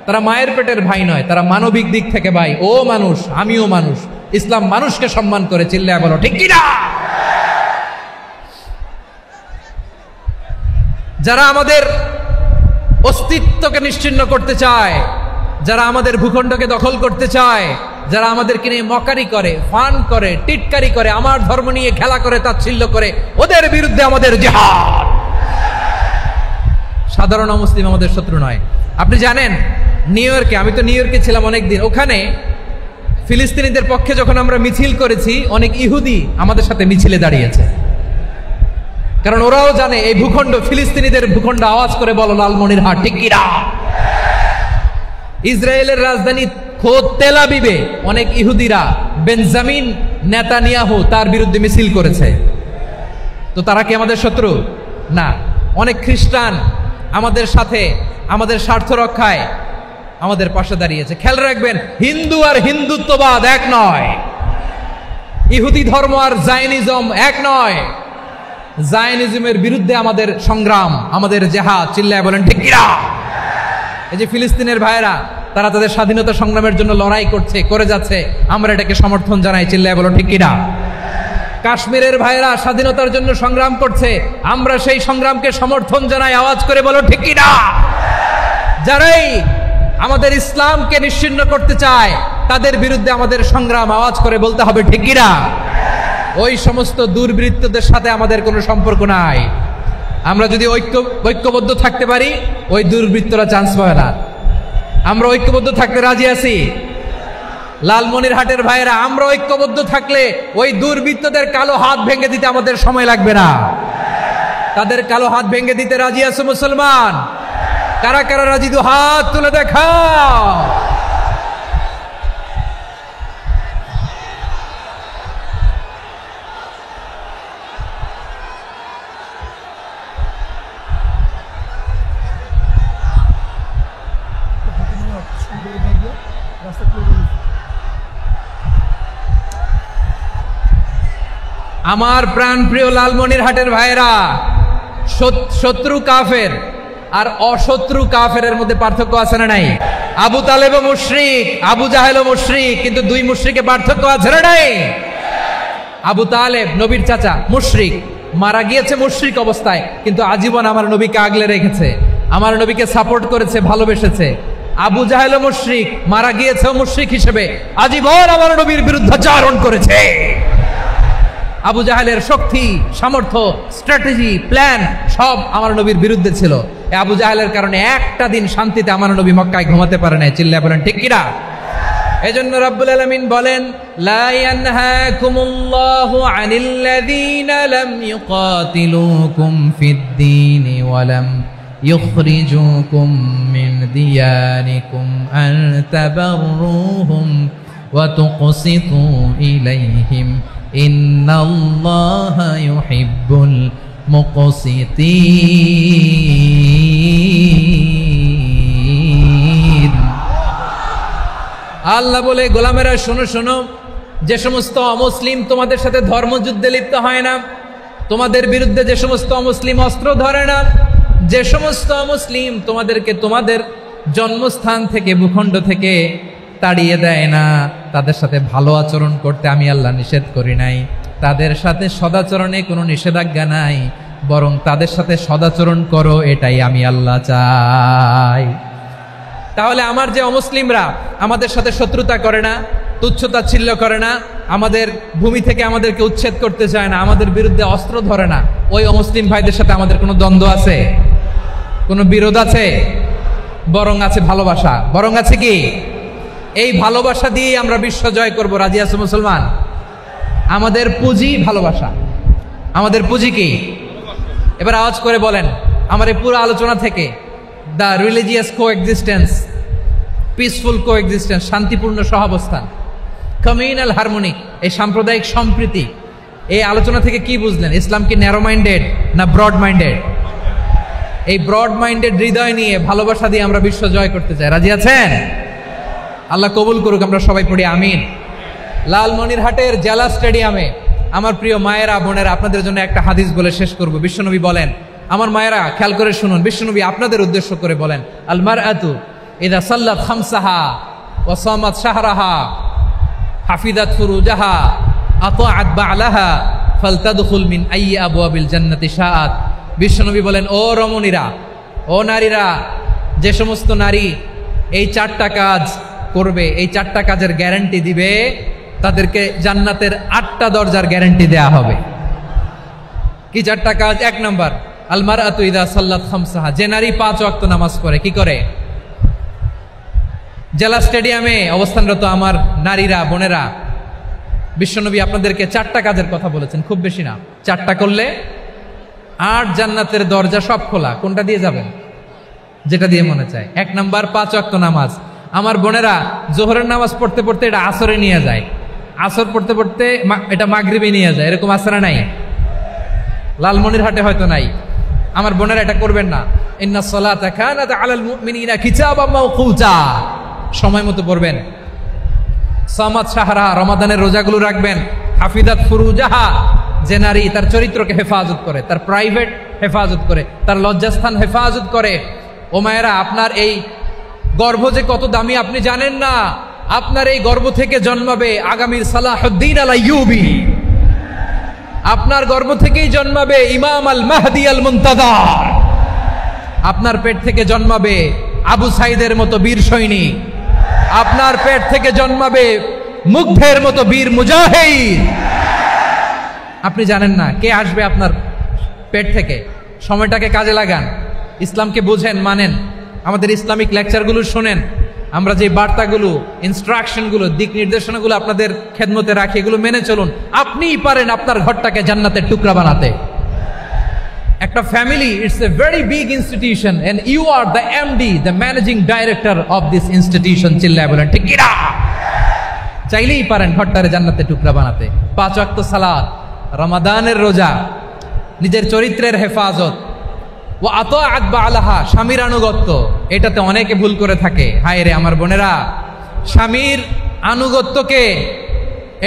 তারা মায়ের পেটের ভাই নয়, তারা মানবিক দিক থেকে ভাই। ও মানুষ, আমিও মানুষ। ইসলাম মানুষকে সম্মান করে, চিল্লায় বলো ঠিক কিনা। যারা আমাদের অস্তিত্বকে নিশ্চিহ্ন করতে চায়, যারা আমাদের ভূখণ্ডকে দখল করতে চায়, যারা আমাদেরকে নিয়ে মকারি করে, ফান করে, টিটকারি করে, আমার ধর্ম নিয়ে খেলা করে, তাচ্ছিল্য করে, ওদের বিরুদ্ধে আমাদের জিহাদ। সাধারণ মুসলিম আমাদের শত্রু নয়। আপনি জানেন নিউ ইয়র্কে, আমি তো নিউ ইয়র্কে ছিলাম অনেকদিন, ওখানে ফিলিস্তিনিদের পক্ষে যখন আমরা মিছিল করেছি, অনেক ইহুদি আমাদের সাথে মিছিলে দাঁড়িয়েছে। কারণ ওরাও জানে এই ভূখণ্ড ফিলিস্তিনিদের ভূখণ্ড। আওয়াজ করে বলো লালমনিরহাট ঠিক কিনা। ইসরায়েলের রাজধানী খোদ তেল আবিবে অনেক ইহুদিরা বেঞ্জামিন নেতানিয়াহু তার বিরুদ্ধে মিছিল করেছে। তো তারা কি আমাদের শত্রু? না। অনেক খ্রিস্টান আমাদের সাথে আমাদের স্বার্থ রক্ষায় আমাদের পাশে দাঁড়িয়েছে। খেয়াল রাখবেন, হিন্দু আর হিন্দুত্ববাদ এক নয়, ইহুদি ধর্ম আর জায়নিজম এক নয়। জায়নিজমের বিরুদ্ধে আমাদের সংগ্রাম, আমাদের জেহাদ, চিল্লায় বলেন ঠিক কিনা। এই যে ফিলিস্তিনের ভাইয়েরা, তারা তাদের স্বাধীনতা সংগ্রামের জন্য লড়াই করছে, করে যাচ্ছে, আমরা এটাকে সমর্থন জানাই, চিল্লায় বলো ঠিক কিনা। কাশ্মীরের ভাইয়েরা স্বাধীনতার জন্য সংগ্রাম করছে, আমরা সেই সংগ্রামকে সমর্থন জানাই, আওয়াজ করে বলো ঠিক কিনা। যারাই আমাদের ইসলামকে নিশ্চিহ্ন করতে চায় তাদের বিরুদ্ধে আমাদের সংগ্রাম, আওয়াজ করে বলতে হবে ঠিক কিনা। ওই সমস্ত দুর্বৃত্তদের সাথে আমাদের কোনো সম্পর্ক নাই। আমরা যদি ঐক্যবদ্ধ থাকতে পারি, ওই দুর্বৃত্তরা চান্স পাবে না। আমরা ঐক্যবদ্ধ থাকতে রাজি আছি। লালমনিরহাটের ভাইয়েরা, আমরা ঐক্যবদ্ধ থাকলে ওই দুর্বৃত্তদের কালো হাত ভেঙে দিতে আমাদের সময় লাগবে না। তাদের কালো হাত ভেঙে দিতে রাজি আছে মুসলমান? কারা কারা রাজি? দু হাত তুলে দেখাও। আমার প্রাণ প্রিয় লালমনিরহাটের ভাইয়েরা, শত্রু কাফের আর অশত্রু কাফেরের মধ্যে পার্থক্য আছে না নাই? আবু তালেবও মুশরিক, আবু জাহেলও মুশরিক, কিন্তু দুই মুশরিকে পার্থক্য আছে না নাই? আবু তালেব নবীর চাচা, মুশরিক, মারা গিয়েছে মুশরিক অবস্থায়, কিন্তু আজীবন আমার নবীকে আগলে রেখেছে, আমার নবীকে সাপোর্ট করেছে, ভালোবেসেছে। আবু জাহেলও মুশরিক, মারা গিয়েছেও মুশরিক হিসেবে, আজীবন আমার নবীর বিরুদ্ধাচরণ করেছে। আবু জাহেলের শক্তি, সামর্থ্য, স্ট্র্যাটেজি, প্ল্যান সব আমার নবীর বিরুদ্ধে ছিল। আবু জাহেলের কারণে একটা দিন শান্তিতে আমার নবী মক্কায় ঘুমাতে পারে নাই, চিল্লায় বলেন ঠিক কিনা। এজন্য রব্বুল আলামিন বলেন, লা ইয়ানহাকুমুল্লাহু আনিল্লাযীনা লাম ইউকাতিলুকুম ফিদ-দীনি ওয়া লাম ইখরিজুকুম মিন দিয়ারিকুম আন তাবাররুহুম ওয়া তুকসিতু ইলাইহিম ইন্নাল্লাহা ইউহিব্বুল মুকসিতিন। আল্লাহ বলে, গোলামেরা শোনো শোনো, যে সমস্ত অমুসলিম তোমাদের সাথে ধর্মযুদ্ধে লিপ্ত হয় না, তোমাদের বিরুদ্ধে যে সমস্ত অমুসলিম অস্ত্র ধরে না, যে সমস্ত অমুসলিম তোমাদেরকে তোমাদের জন্মস্থান থেকে, ভূখণ্ড থেকে তাড়িয়ে দেয় না, তাদের সাথে ভালো আচরণ করতে আমি আল্লাহ নিষেধ করি নাই, তাদের সাথে সদাচরণে কোনো নিষেধাজ্ঞা নাই। বরং তাদের সাথে সদাচরণ করো, এটাই আমি আল্লাহ চাই। তাহলে আমার যে অমুসলিমরা আমাদের সাথে শত্রুতা করে না, তুচ্ছতাচ্ছিল্য করে না, আমাদের ভূমি থেকে আমাদেরকে উচ্ছেদ করতে চায় না, আমাদের বিরুদ্ধে অস্ত্র ধরে না, ওই অমুসলিম ভাইদের সাথে আমাদের কোনো দ্বন্দ্ব আছে? কোনো বিরোধ আছে? বরং আছে ভালোবাসা। বরং আছে কি? এই ভালোবাসা দিয়েই আমরা বিশ্ব জয় করব। রাজি আছো মুসলমান? আমাদের পুঁজি ভালোবাসা। আমাদের পুঁজি কি? এবার আওয়াজ করে বলেন আমার এই পুরো আলোচনা থেকে, the religious coexistence, peaceful coexistence, শান্তিপূর্ণ সহাবস্থান, কমিউনাল হারমোনি, এই সাম্প্রদায়িক সম্প্রীতি, এই আলোচনা থেকে কি বুঝলেন? ইসলাম কি ন্যারো মাইন্ডেড না ব্রড মাইন্ডেড? এই ব্রড মাইন্ডেড হৃদয় নিয়ে ভালোবাসা দিয়ে আমরা বিশ্ব জয় করতে চাই। রাজি আছেন? আল্লাহ কবুল করুক। আমরা সবাই পড়ি আমিন। লালমনিরহাটের জেলা স্টেডিয়ামে আমার প্রিয় মায়েরা বোনেরা, আপনাদের জন্য একটা হাদিস বলে শেষ করব। বিশ্বনবী বলেন, আমার মায়েরা খেয়াল করে শুনুন, বিশ্বনবী আপনাদের উদ্দেশ্য করে বলেন, আল মারআতু ইযা সাল্লাত খামসাহা ওয়া সামাত শাহরাহা হাফিজাত ফুরুজাহা আতাআত বা'লাহা ফালতাদখুল মিন আইয়ি আবওয়াবিল জান্নাতি শাআত। বিশ্বনবী বলেন, ও রমণীরা, ও নারীরা, যে সমস্ত নারী এই 4টা কাজ করবে, এই 4টা কাজের গ্যারান্টি দিবে, তাদেরকে জান্নাতের 8টা দরজার গ্যারান্টি দেয়া হবে। কি 4টা কাজ? 1 নম্বর, আল মারআতু ইযা সাল্লাত খামসাহা, যে নারী 5 ওয়াক্ত নামাজ পড়ে। কি করে? জেলা স্টেডিয়ামে অবস্থানরত আমার নারীরা বোনেরা, বিশ্বনবী আপনাদেরকে 4টা কাজের কথা বলেছেন, খুব বেশি না। 4টা করলে 8 জান্নাতের দরজা সব খোলা। কোনটা দিয়ে যাবেন? যেটা দিয়ে মনে চায়। 1 নাম্বার 5 ওয়াক্ত নামাজ। আমার বোনেরা জোহরের নামাজ পড়তে পড়তে এটা আসরে নিয়ে যায়, আসর পড়তে পড়তে এটা মাগরিবে নিয়ে যায়। এরকম আসরা নাই? লালমনিরহাটে হয়তো নাই। আমার বোনেরা এটা করবেন না। ইন্নাস সালাতা কানাত আলাল মুমিনিনা কিতাবাম মাওকুতা, সময় মতো পড়বেন। সামাত শাহরা, রমাদানের রোজাগুলো রাখবেন। হাফিজাত ফুরুজাহা, যে নারী তার চরিত্রকে হেফাজত করে, তার প্রাইভেট হেফাজত করে, তার লজ্জাস্থান হেফাজত করে। ও মায়েরা, আপনার এই গর্ভ যে কত দামি আপনি জানেন না। আপনার এই গর্ভ থেকে জন্মাবে আগামীর সালাহুদ্দিন আল আইয়ুবী। আপনার গর্ভ থেকেই জন্মাবে ইমাম আল মাহদি আল মুনতাজার। আপনার পেট থেকে জন্মাবে আবু সাইদের মতো বীর সৈনিক। আপনার পেট থেকে জন্মাবে মুগ্ধের মতো বীর মুজাহিদ। আপনি জানেন না কে আসবে আপনার পেট থেকে। সময়টাকে কাজে লাগান, ইসলামকে বুঝেন, মানেন, আমাদের ইসলামিক লেকচারগুলো শোনেন। আমরা যে বার্তাগুলো, ইনস্ট্রাকশনগুলো, দিক নির্দেশনাগুলো আপনাদের খেদমতে রাখি, এগুলো মেনে চলুন। আপনিই পারেন আপনার ঘরটাকে জান্নাতের টুকরা বানাতে। একটা family, it's a very big institution and you are the MD, the managing director of this institution. চিল্লায় বলেন ঠিক কিনা? চাইলেই পারেন ঘরটারে জান্নাতের টুকরা বানাতে। 5 ওয়াক্ত সালাত, রমাদানের রোজা, নিজের চরিত্রের হেফাজত, ও আতাআত বা'লাহা, স্বামীর আনুগত্য। এটাতে অনেকে ভুল করে থাকে। হায় রে আমার বোনেরা, স্বামীর আনুগত্যকে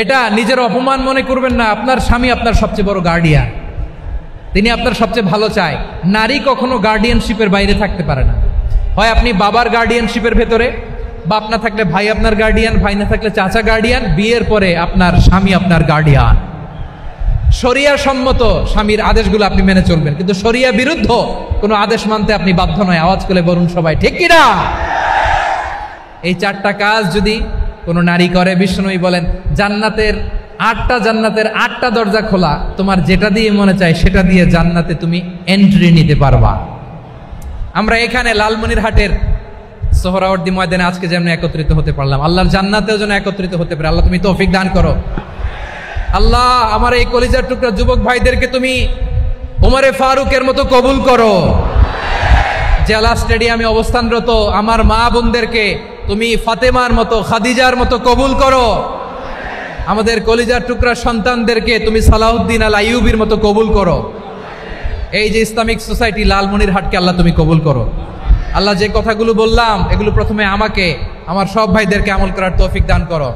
এটা নিজের অপমান মনে করবেন না। আপনার স্বামী আপনার সবচেয়ে বড় গার্ডিয়ান, তিনি আপনার সবচেয়ে ভালো চায়। নারী কখনো গার্ডিয়ানশিপের বাইরে থাকতে পারে না। হয় আপনি বাবার গার্ডিয়ানশিপের ভেতরে, বাপ না থাকলে ভাই আপনার গার্ডিয়ান, ভাই না থাকলে চাচা গার্ডিয়ান, বিয়ের পরে আপনার স্বামী আপনার গার্ডিয়ান। শরিয়া সম্মত স্বামীর আদেশগুলো আপনি মেনে চলবেন, কিন্তু শরিয়া বিরুদ্ধ কোনো আদেশ মানতে আপনি বাধ্য নয়। আওয়াজ করে বলুন সবাই ঠিক কিনা? এই 4টা কাজ যদি কোনো নারী করে, বিশ্বনবী বলেন জান্নাতের 8টা দরজা খোলা। তোমার যেটা দিয়ে মনে চায় সেটা দিয়ে জান্নাতে তুমি এন্ট্রি নিতে পারবা। আমরা এখানে লালমনিরহাটের সোহরাওয়ার্দী ময়দানে আজকে যেমন একত্রিত হতে পারলাম, আল্লাহর জান্নাতেও যেন একত্রিত হতে পারে। আল্লাহ তুমি তৌফিক দান করো। আল্লাহ আমার এই কলিজার টুকরা যুবক ভাইদেরকে তুমি ওমরে ফারুকের মতো কবুল করো। জেলা স্টেডিয়ামে অবস্থানরত আমার মা বোনদেরকে তুমি ফাতেমার মতো, খাদিজার মতো কবুল করো। আমাদের কলিজার টুকরা সন্তানদেরকে তুমি সালাহুদ্দিন আল আইয়ুবীর মতো কবুল করো। এই যে ইসলামিক সোসাইটি লালমনিরহাটকে আল্লাহ তুমি কবুল করো। আল্লাহ যে কথাগুলো বললাম এগুলো প্রথমে আমাকে, আমার সব ভাইদেরকে আমল করার তৌফিক দান করো।